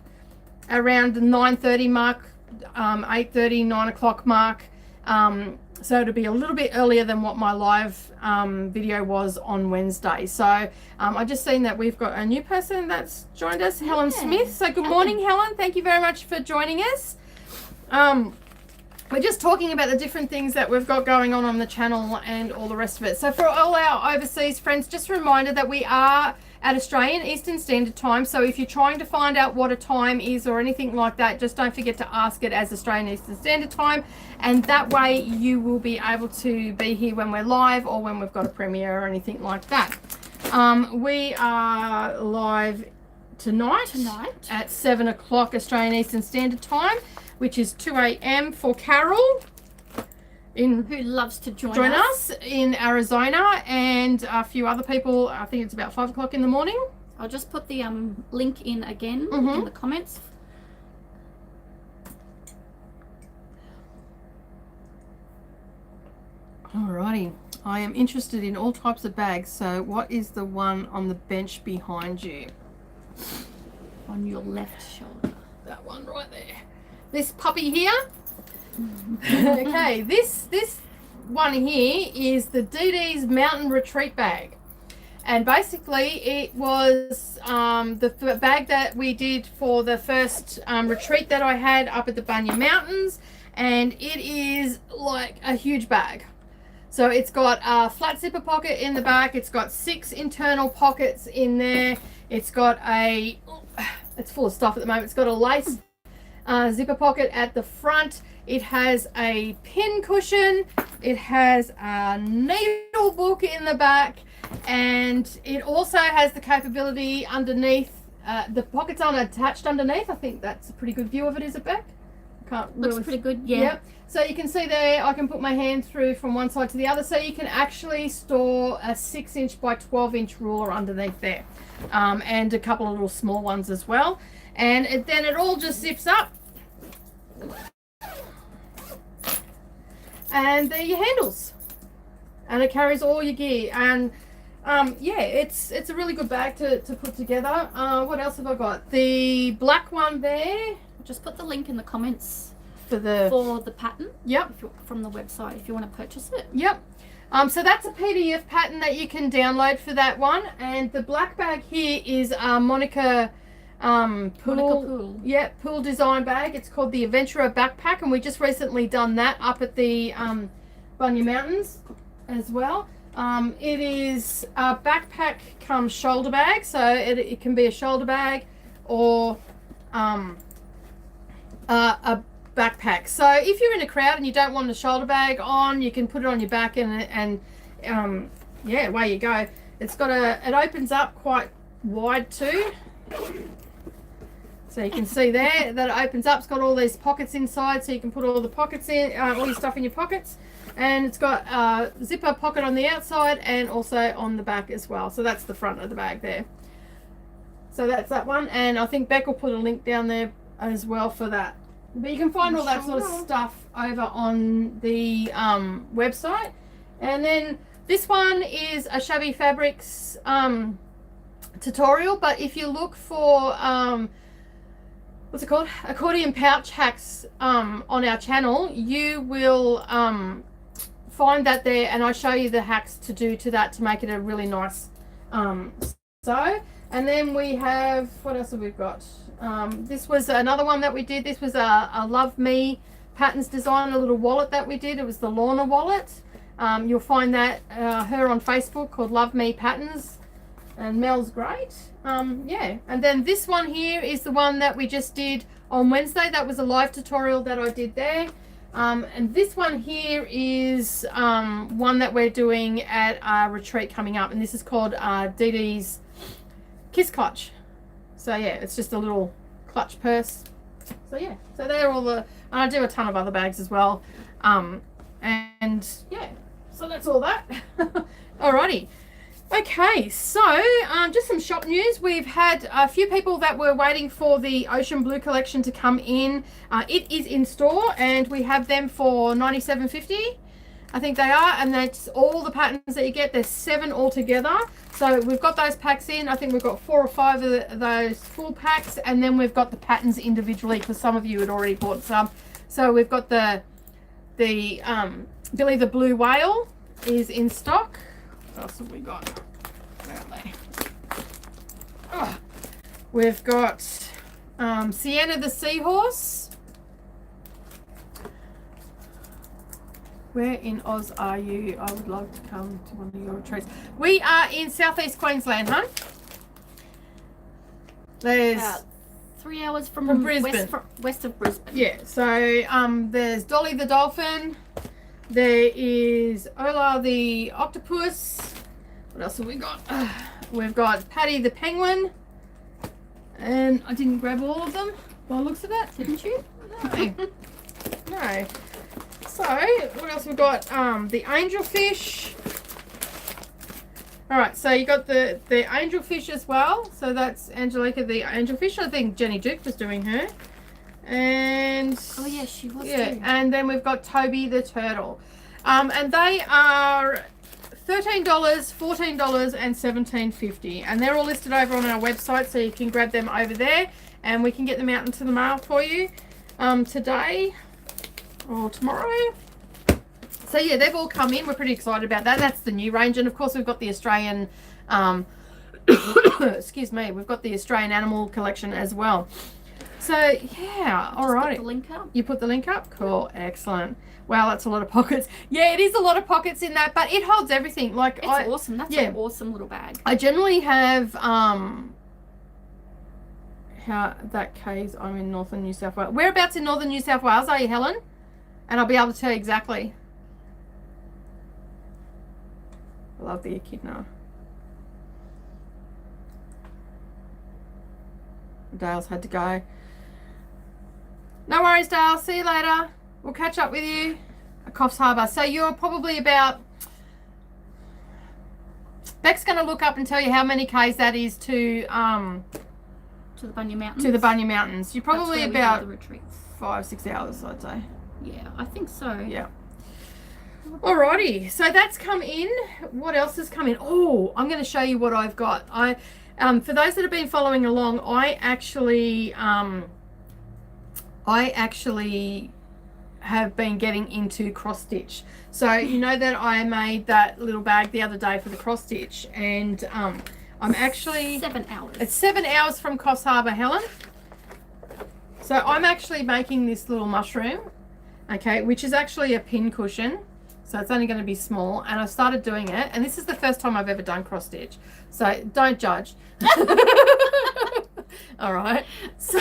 around the 9:30 mark, 8:30, 9 o'clock mark. So it'll be a little bit earlier than what my live video was on Wednesday. So I just seen that we've got a new person that's joined us, Helen Smith. So good morning, Helen. Thank you very much for joining us. We're just talking about the different things that we've got going on the channel and all the rest of it. So for all our overseas friends, just a reminder that we are at Australian Eastern Standard Time. So if you're trying to find out what a time is or anything like that, just don't forget to ask it as Australian Eastern Standard Time. And that way you will be able to be here when we're live or when we've got a premiere or anything like that. We are live tonight at 7 o'clock Australian Eastern Standard Time, which is 2 a.m. for Carol, who loves to join us in Arizona, and a few other people. I think it's about 5 o'clock in the morning. I'll just put the link in again in the comments. Alrighty, I am interested in all types of bags. So what is the one on the bench behind you? On your left shoulder. That one right there. This puppy here. Okay, this one here is the DD's Mountain Retreat bag, and basically it was the bag that we did for the first retreat that I had up at the Bunya Mountains, and it is like a huge bag. So it's got a flat zipper pocket in the back, it's got 6 internal pockets in there, it's got it's full of stuff at the moment, it's got a lace zipper pocket at the front. It has a pin cushion, it has a needle book in the back, and it also has the capability underneath, the pockets aren't attached underneath. I think that's a pretty good view of it, is it, Beck? Looks pretty good, yeah. Yep. So you can see there, I can put my hand through from one side to the other, so you can actually store a 6-inch by 12-inch ruler underneath there, and a couple of little small ones as well. And then it all just zips up, and there are your handles, and it carries all your gear. And yeah, it's a really good bag to put together. What else have I got? The black one there, just put the link in the comments for the pattern. Yep. From the website if you want to purchase it. Yep. So that's a PDF pattern that you can download for that one. And the black bag here is Monica Pool. Yeah, Pool design bag. It's called the Adventurer backpack, and we just recently done that up at the Bunya Mountains as well. It is a backpack come shoulder bag, so it can be a shoulder bag or a backpack. So if you're in a crowd and you don't want a shoulder bag on, you can put it on your back, and yeah, away you go. It's got it opens up quite wide too. So you can see there that it opens up. It's got all these pockets inside, so you can put all the pockets in, all your stuff in your pockets. And it's got a zipper pocket on the outside and also on the back as well. So that's the front of the bag there. So that's that one. And I think Beck will put a link down there as well for that. But you can find all that sort of stuff over on the website. And then this one is a Shabby Fabrics tutorial. But if you look for what's it called, accordion pouch hacks on our channel, you will find that there, and I show you the hacks to do to that to make it a really nice sew. And then we have, what else have we got? This was another one that we did. This was a Love Me Patterns design, a little wallet that we did. It was the Lorna wallet. You'll find that her on Facebook, called Love Me Patterns, and Mel's great. Yeah, and then this one here is the one that we just did on Wednesday. That was a live tutorial that I did there. And this one here is one that we're doing at our retreat coming up, and this is called Dee Dee's Kiss Clutch. So yeah, it's just a little clutch purse. So yeah, so they're all the, and I do a ton of other bags as well. And yeah, so that's all that. Alrighty. Okay, so just some shop news. We've had a few people that were waiting for the Ocean Blue collection to come in. It is in store, and we have them for $97.50. I think they are, and that's all the patterns that you get. There's 7 altogether. So we've got those packs in. I think we've got 4 or 5 of those full packs, and then we've got the patterns individually because some of you had already bought some. So we've got the Billy the Blue Whale is in stock. What else have we got? Where are they? Oh, we've got Sienna the Seahorse. Where in Oz are you? I would love to come to one of your retreats. We are in southeast Queensland, huh? There's 3 hours from Brisbane. West of Brisbane. Yeah, so there's Dolly the Dolphin. There is Ola the Octopus. What else have we got? We've got Patty the Penguin. And I didn't grab all of them by the looks of it. Didn't you? No. No. So, what else we've got? The Angelfish. Alright, so you got the Angelfish as well. So that's Angelica the Angelfish. I think Jenny Duke was doing her. And oh yeah, she was yeah, too. and then we've got Toby the Turtle. And they are $13, $14 and $17.50, and they're all listed over on our website, so you can grab them over there and we can get them out into the mail for you today or tomorrow. So yeah, they've all come in. We're pretty excited about that. That's the new range, and of course we've got the Australian excuse me, we've got the Australian animal collection as well. So yeah, all right. Put the link up. You put the link up? Cool, excellent. Wow, that's a lot of pockets. Yeah, it is a lot of pockets in that, but it holds everything. Like It's awesome. That's an awesome little bag. I generally have how that case. I'm in northern New South Wales. Whereabouts in northern New South Wales are you, Helen? And I'll be able to tell you exactly. I love the echidna. Dale's had to go. No worries, Dale. See you later. We'll catch up with you at Coffs Harbour. So you're probably about... Beck's going to look up and tell you how many k's that is to the Bunya Mountains. To the Bunya Mountains. You're probably That's where we have about the retreats. 5-6 hours, I'd say. Yeah, I think so. Yeah. Alrighty. So that's come in. What else has come in? Oh, I'm going to show you what I've got. For those that have been following along, I actually have been getting into cross stitch. So you know that I made that little bag the other day for the cross stitch, and I'm actually 7 hours. It's 7 hours from Coffs Harbour, Helen. So I'm actually making this little mushroom, okay, which is actually a pin cushion. So it's only going to be small, and I started doing it, and this is the first time I've ever done cross stitch. So don't judge. All right. So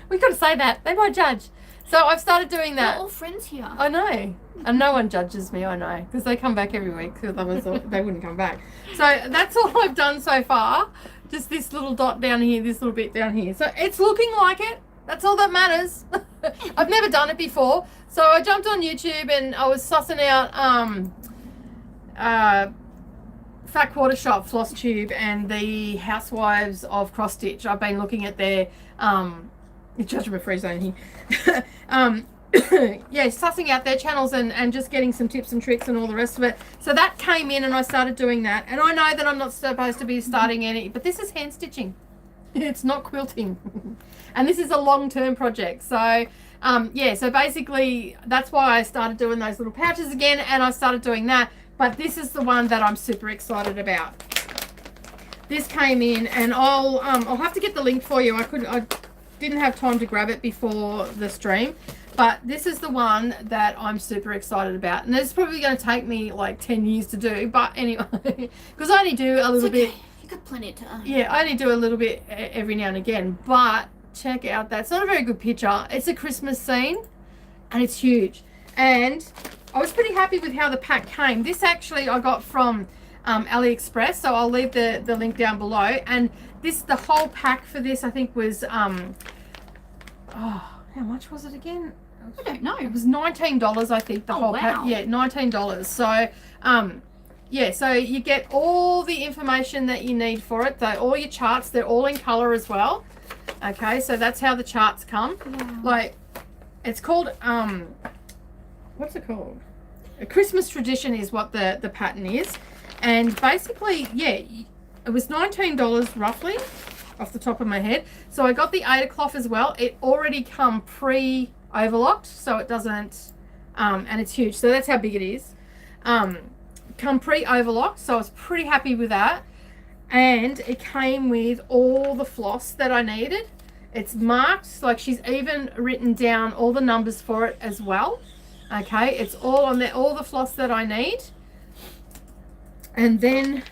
we got to say that. They might judge. So I've started doing that. We're all friends here. I know. And no one judges me, I know. Because they come back every week. Because otherwise they wouldn't come back. So that's all I've done so far. Just this little dot down here, this little bit down here. So it's looking like it. That's all that matters. I've never done it before. So I jumped on YouTube and I was sussing out Fat Quarter Shop Floss Tube and the Housewives of Cross Stitch. I've been looking at their judgment free zone here. Yeah, sussing out their channels and just getting some tips and tricks and all the rest of it. So that came in and I started doing that. And I know that I'm not supposed to be starting any, but this is hand stitching. It's not quilting. And this is a long-term project. So yeah, so basically that's why I started doing those little pouches again, and I started doing that. But this is the one that I'm super excited about. This came in, and I'll have to get the link for you. I didn't have time to grab it before the stream, but this is the one that I'm super excited about, and it's probably going to take me like 10 years to do. But anyway, because I only do a little bit. You got plenty of time. Yeah, I only do a little bit every now and again, but check out that. It's not a very good picture. It's a Christmas scene, and it's huge. And I was pretty happy with how the pack came. This actually I got from AliExpress, so I'll leave the link down below. And the whole pack for this I think was how much was it again? I don't know. It was $19, I think, the whole pack. Yeah, $19. So yeah, so you get all the information that you need for it. All your charts, they're all in color as well. Okay, so that's how the charts come. Wow. Like, it's called what's it called? A Christmas Tradition is what the pattern is. And basically, yeah, it was $19 roughly off the top of my head. So I got the Ada cloth as well. It already come pre-overlocked, so it doesn't, and it's huge. So that's how big it is. Come pre-overlocked, so I was pretty happy with that. And it came with all the floss that I needed. It's marked, like she's even written down all the numbers for it as well. Okay, it's all on there, all the floss that I need. And then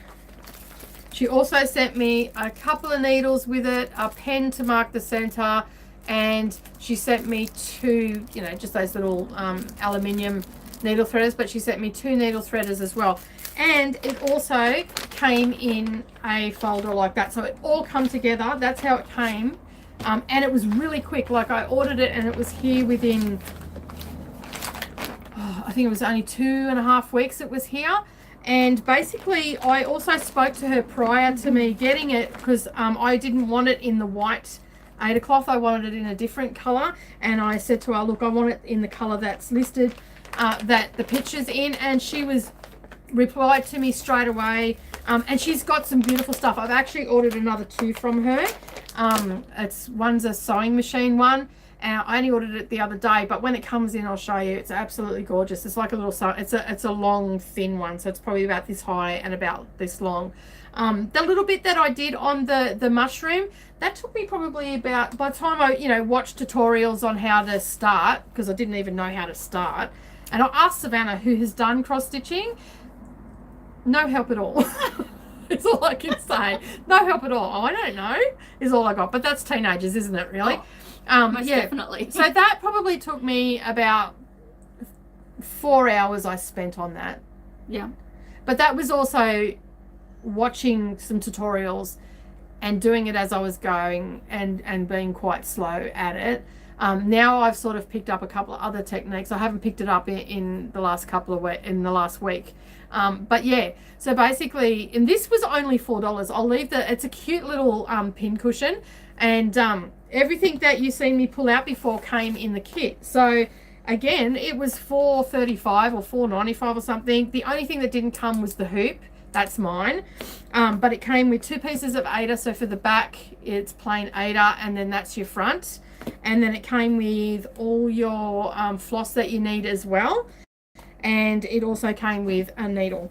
she also sent me a couple of needles with it, a pen to mark the center, and she sent me two, you know, just those little aluminium needle threaders, but she sent me 2 needle threaders as well. And it also came in a folder like that, so it all come together. That's how it came. And it was really quick. Like I ordered it and it was here within, I think it was only 2.5 weeks it was here. And basically I also spoke to her prior to me getting it, because I didn't want it in the white Ada cloth. I wanted it in a different color, and I said to her, look, I want it in the color that's listed, that the picture's in. And she replied to me straight away, and she's got some beautiful stuff. I've actually ordered another 2 from her. One's a sewing machine one, and I only ordered it the other day, but when it comes in I'll show you. It's absolutely gorgeous. It's like a little, it's a long thin one, so it's probably about this high and about this long. The little bit that I did on the mushroom, that took me probably about, by the time I watched tutorials on how to start, because I didn't even know how to start, and I asked Savannah, who has done cross stitching, no help at all. It's all I can say. No help at all. Oh, I don't know is all I got, but that's teenagers, isn't it, really? Most definitely. So that probably took me about 4 hours I spent on that. Yeah. But that was also watching some tutorials and doing it as I was going, and being quite slow at it. Now I've sort of picked up a couple of other techniques. I haven't picked it up in the last last week. But yeah, so basically, and this was only $4. I'll leave it's a cute little pin cushion, and everything that you seen me pull out before came in the kit. So again, it was $4.35 or $4.95 or something. The only thing that didn't come was the hoop. That's mine. But it came with 2 pieces of Ada. So for the back, it's plain Ada, and then that's your front. And then it came with all your floss that you need as well. And it also came with a needle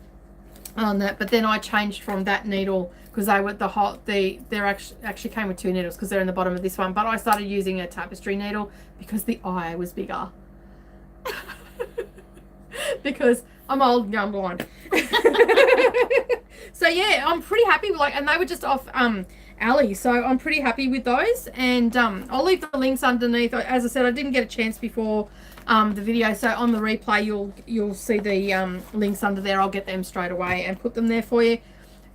on that. But then I changed from that needle, because they were they're actually came with 2 needles, because they're in the bottom of this one. But I started using a tapestry needle because the eye was bigger. Because I'm old and I'm blind. So yeah, I'm pretty happy with, and they were just off Ali, so I'm pretty happy with those. And I'll leave the links underneath. As I said, I didn't get a chance before the video, so on the replay you'll see the links under there. I'll get them straight away and put them there for you.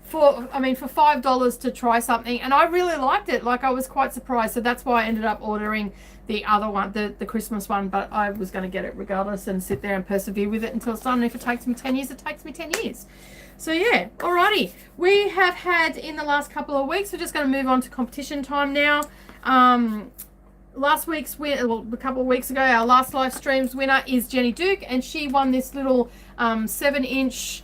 For $5 to try something, and I really liked it. Like, I was quite surprised, so that's why I ended up ordering the other one, the Christmas one. But I was going to get it regardless and sit there and persevere with it until it's done. And if it takes me 10 years, it takes me 10 years. So yeah, alrighty. We have had, in the last couple of weeks, we're just going to move on to competition time now. Last week's winner, well, a couple of weeks ago, our last live streams winner is Jenny Duke, and she won this little 7-inch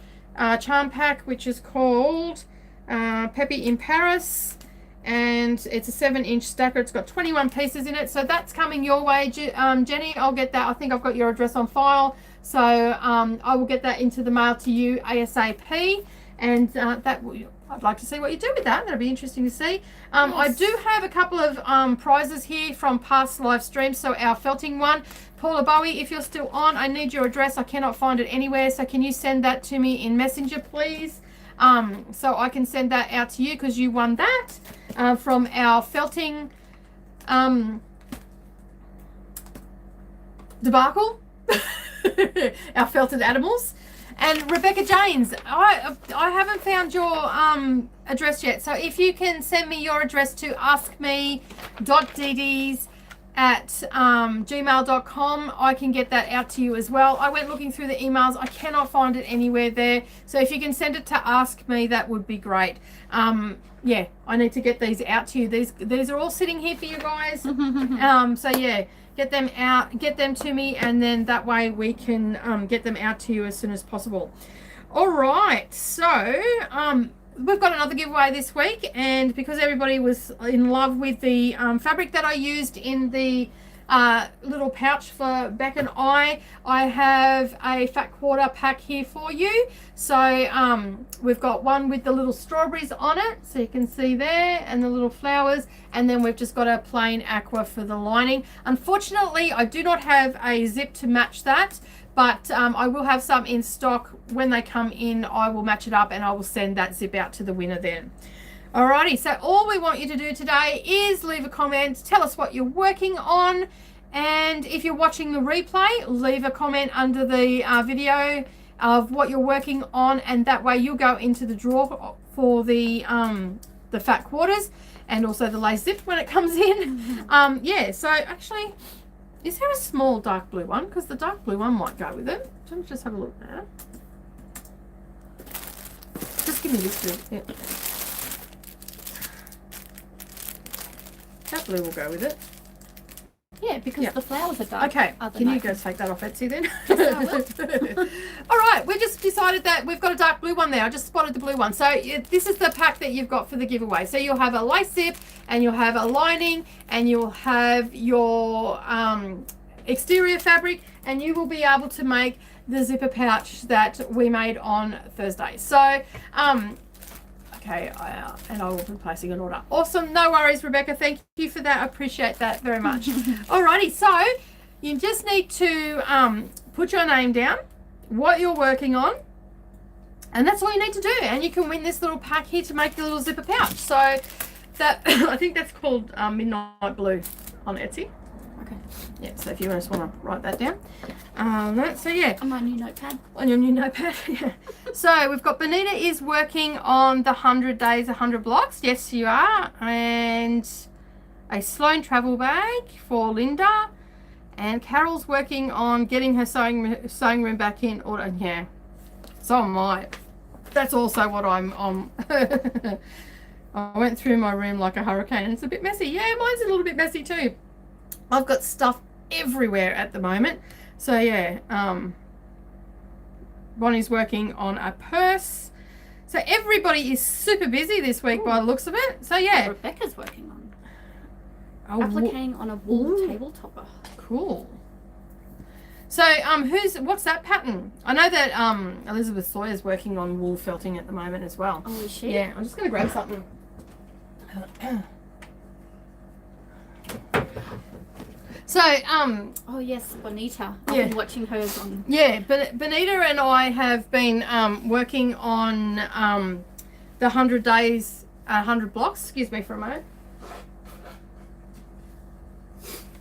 charm pack, which is called Peppy in Paris, and it's a 7-inch stacker. It's got 21 pieces in it, so that's coming your way, Jenny. I'll get that. I think I've got your address on file, so I will get that into the mail to you ASAP, and I'd like to see what you do with that. That'll be interesting to see. Yes. I do have a couple of prizes here from past live streams. So our felting one, Paula Bowie, if you're still on, I need your address. I cannot find it anywhere, so can you send that to me in Messenger, please? So I can send that out to you, because you won that from our felting debacle. Our felted animals. And Rebecca Janes, I haven't found your address yet, so if you can send me your address to askme.dds gmail.com. I can get that out to you as well. I went looking through the emails. I cannot find it anywhere there. So if you can send it to Ask Me, that would be great. Yeah, I need to get these out to you. These are all sitting here for you guys. So yeah, get them out, get them to me, and then that way we can get them out to you as soon as possible. All right, so we've got another giveaway this week, and because everybody was in love with the fabric that I used in the little pouch for Beck and I have a fat quarter pack here for you. So we've got one with the little strawberries on it, so you can see there, and the little flowers, and then we've just got a plain aqua for the lining. Unfortunately, I do not have a zip to match that, but I will have some in stock. When they come in, I will match it up and I will send that zip out to the winner then. Alrighty, so all we want you to do today is leave a comment, tell us what you're working on, and if you're watching the replay, leave a comment under the video of what you're working on, and that way you'll go into the draw for the fat quarters and also the lace zip when it comes in. Yeah, so actually, is there a small dark blue one? Because the dark blue one might go with it. Let me just have a look now. Just give me this blue. Yeah. That blue will go with it. Yeah, because the flowers are dark. Okay, can you go take that off Etsy then? Yes, I will. All right, we just decided that we've got a dark blue one there. I just spotted the blue one. So this is the pack that you've got for the giveaway. So you'll have a lace zip, and you'll have a lining, and you'll have your exterior fabric, and you will be able to make the zipper pouch that we made on Thursday. So okay, and I will be placing an order. Awesome, no worries, Rebecca. Thank you for that. I appreciate that very much. Alrighty, so you just need to put your name down, what you're working on, and that's all you need to do. And you can win this little pack here to make the little zipper pouch. So that I think that's called Midnight Blue on Etsy. Okay. Yeah, so if you just want to write that down. So yeah. On my new notepad. On your new notepad, yeah. So we've got Bonita is working on the 100 days, 100 blocks. Yes, you are. And a Sloan travel bag for Linda. And Carol's working on getting her sewing room back in order. Yeah, so am I. That's also what I'm on. I went through my room like a hurricane, and it's a bit messy. Yeah, mine's a little bit messy too. I've got stuff everywhere at the moment. So yeah, Bonnie's working on a purse. So everybody is super busy this week by the looks of it. So yeah. Rebecca's working on appliquing on a wool table topper. Cool. So what's that pattern? I know that Elizabeth Sawyer's working on wool felting at the moment as well. Oh, is she? Yeah, I'm just gonna grab something. So, oh yes, Bonita. I've been watching hers on. Yeah, but Bonita and I have been working on the 100 days, 100 blocks. Excuse me for a moment.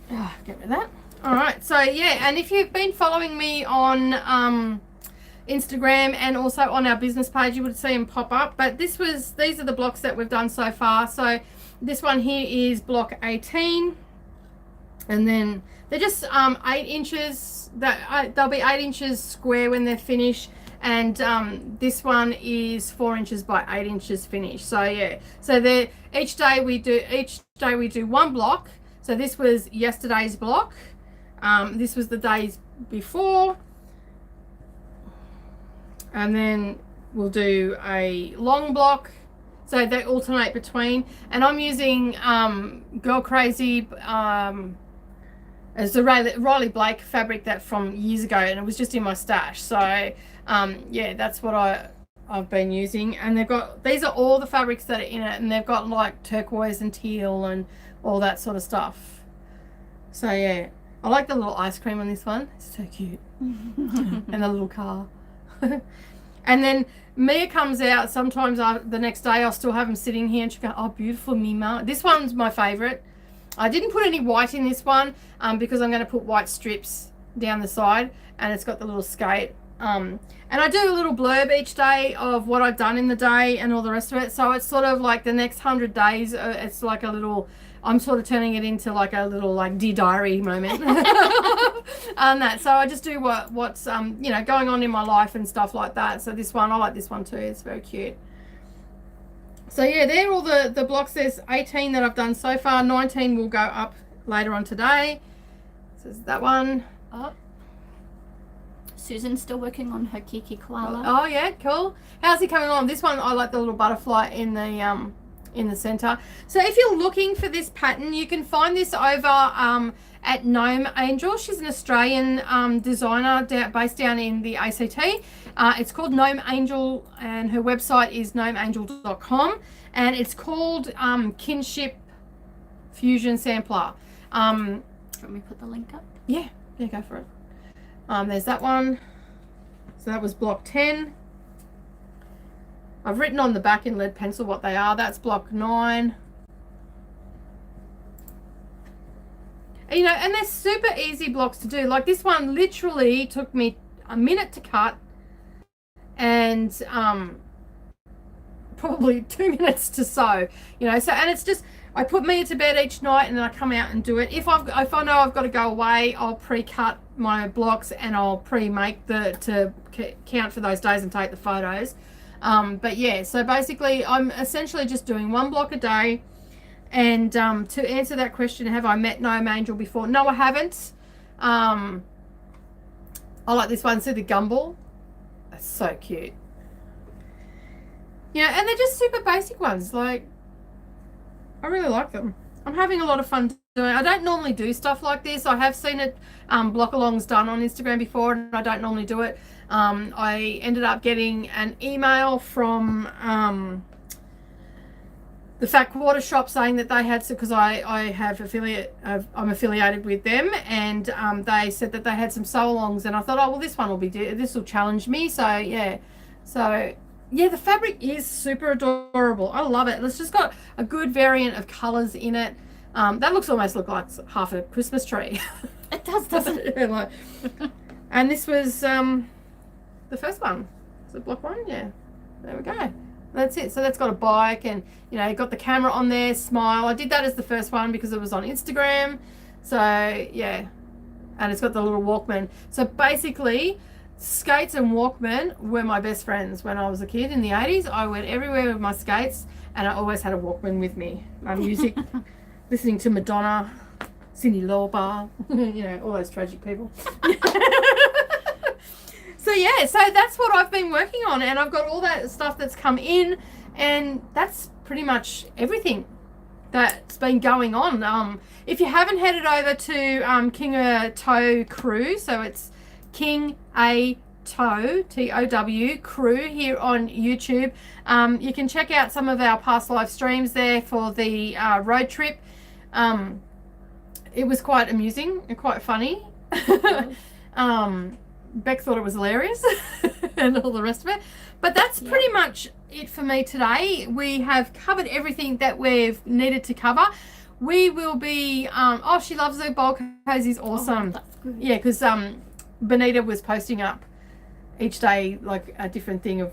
Get rid of that. All right. So yeah, and if you've been following me on Instagram and also on our business page, you would see them pop up. But these are the blocks that we've done so far. So this one here is block 18. And then they're just 8 inches. They'll be 8 inches square when they're finished, and this one is 4 inches by 8 inches finished. So yeah, so each day we do one block. So this was yesterday's block. This was the days before, and then we'll do a long block. So they alternate between, and I'm using Girl Crazy. It's the Riley Blake fabric that from years ago, and it was just in my stash. So yeah, that's what I've been using. And these are all the fabrics that are in it, and they've got like turquoise and teal and all that sort of stuff. So yeah, I like the little ice cream on this one. It's so cute. And the little car. And then Mia comes out sometimes the next day. I'll still have them sitting here, and she'll go, "Oh, beautiful, Mima." This one's my favorite. I didn't put any white in this one because I'm going to put white strips down the side, and it's got the little skate. And I do a little blurb each day of what I've done in the day and all the rest of it. So it's sort of like the next 100 days. It's like a little I'm sort of turning it into like a little like Dear Diary moment. So I just do what's you know, going on in my life and stuff like that. So this one, I like this one too. It's very cute. So yeah, they're all the blocks. There's 18 that I've done so far. 19 will go up later on today. So there's that one. Oh. Susan's still working on her Kiki koala. Oh yeah, cool. How's he coming on? This one, I like the little butterfly in the center. So if you're looking for this pattern, you can find this over at Gnome Angel. She's an Australian designer based down in the ACT. It's called Gnome Angel, and her website is gnomeangel.com, and it's called Kinship Fusion Sampler. Can we put the link up? Yeah, go for it. There's that one. So that was block 10. I've written on the back in lead pencil what they are. That's block 9. You know, and they're super easy blocks to do. Like this one literally took me a minute to cut and probably 2 minutes to sew. You know, so, and it's just, I put Mia to bed each night and then I come out and do it. If I know I've got to go away, I'll pre-cut my blocks and I'll pre-make to count for those days and take the photos. But yeah, so basically I'm essentially just doing one block a day. And to answer that question, have I met Gnome Angel before? No, I haven't. I like this one. See the gumball? That's so cute. Yeah, and they're just super basic ones. Like, I really like them. I'm having a lot of fun doing it. I don't normally do stuff like this. I have seen it block-alongs done on Instagram before, and I don't normally do it. I ended up getting an email from the Fat Quarter shop saying that they had, because I'm affiliated with them, and they said that they had some sew-alongs, and I thought, oh well, this will challenge me. So yeah, the fabric is super adorable. I love it. It's just got a good variant of colors in it. That looks like half a Christmas tree. It does, doesn't it? Yeah, like, and this was the first one. Is it block 1? Yeah. There we go. That's it. So that's got a bike, and you know, got the camera on there, smile. I did that as the first one because it was on Instagram. So yeah, and it's got the little Walkman. So basically, skates and Walkman were my best friends when I was a kid in the 80s. I went everywhere with my skates, and I always had a Walkman with me. Music, listening to Madonna, Cyndi Lauper, you know, all those tragic people. So yeah, so that's what I've been working on, and I've got all that stuff that's come in, and that's pretty much everything that's been going on. If you haven't headed over to King A Toe Crew, so it's King A Toe, T-O-W, Crew here on YouTube. You can check out some of our past live streams there for the road trip. It was quite amusing and quite funny. Beck thought it was hilarious and all the rest of it. But that's pretty much it for me today. We have covered everything that we've needed to cover. We will be, oh, she loves the bowl cozies. Awesome. Oh, that's good. Yeah, because Benita was posting up each day like a different thing of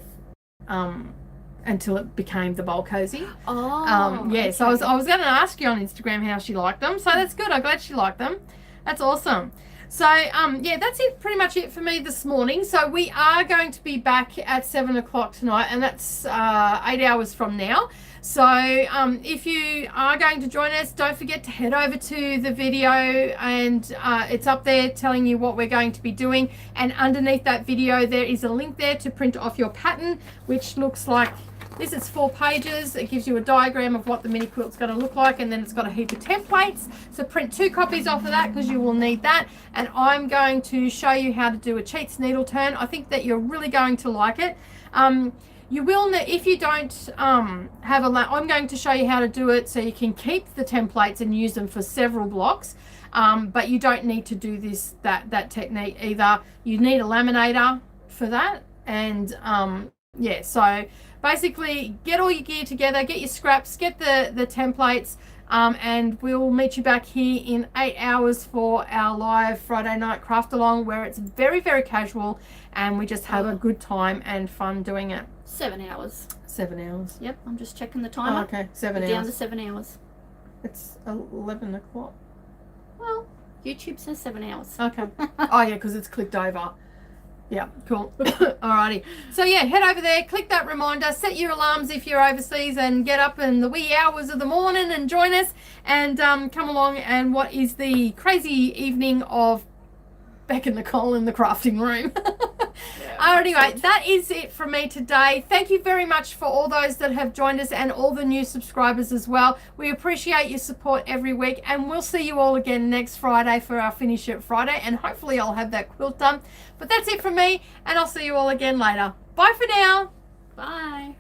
until it became the bowl cozy. Oh. Yeah, okay. so I was going to ask you on Instagram how she liked them. So that's good. I'm glad she liked them. That's awesome. So, yeah, that's it. Pretty much it for me this morning. So we are going to be back at 7 o'clock tonight, and that's 8 hours from now. So if you are going to join us, don't forget to head over to the video, and it's up there telling you what we're going to be doing. And underneath that video, there is a link there to print off your pattern, which looks like this. Is 4 pages. It gives you a diagram of what the mini quilt's going to look like, and then it's got a heap of templates. So print 2 copies off of that because you will need that. And I'm going to show you how to do a cheats needle turn. I think that you're really going to like it. You will, if you don't have I'm going to show you how to do it so you can keep the templates and use them for several blocks. But you don't need to do that technique either. You need a laminator for that, and yeah, so basically get all your gear together, get your scraps, get the templates, and we'll meet you back here in 8 hours for our live Friday night craft along, where it's very, very casual and we just have a good time and fun doing it. 7 hours. 7 hours. Yep, I'm just checking the timer. Oh, okay, 7 Down hours. to 7 hours. It's 11 o'clock. Well, YouTube says 7 hours. Okay. Oh, yeah, because it's clicked over. Yeah, cool. Alrighty. So, yeah, head over there, click that reminder, set your alarms if you're overseas, and get up in the wee hours of the morning and join us and come along and what is the crazy evening of Beck and Nicole in the crafting room. Anyway, that is it from me today. Thank you very much for all those that have joined us and all the new subscribers as well. We appreciate your support every week, and we'll see you all again next Friday for our Finish It Friday, and hopefully I'll have that quilt done. But that's it from me, and I'll see you all again later. Bye for now. Bye.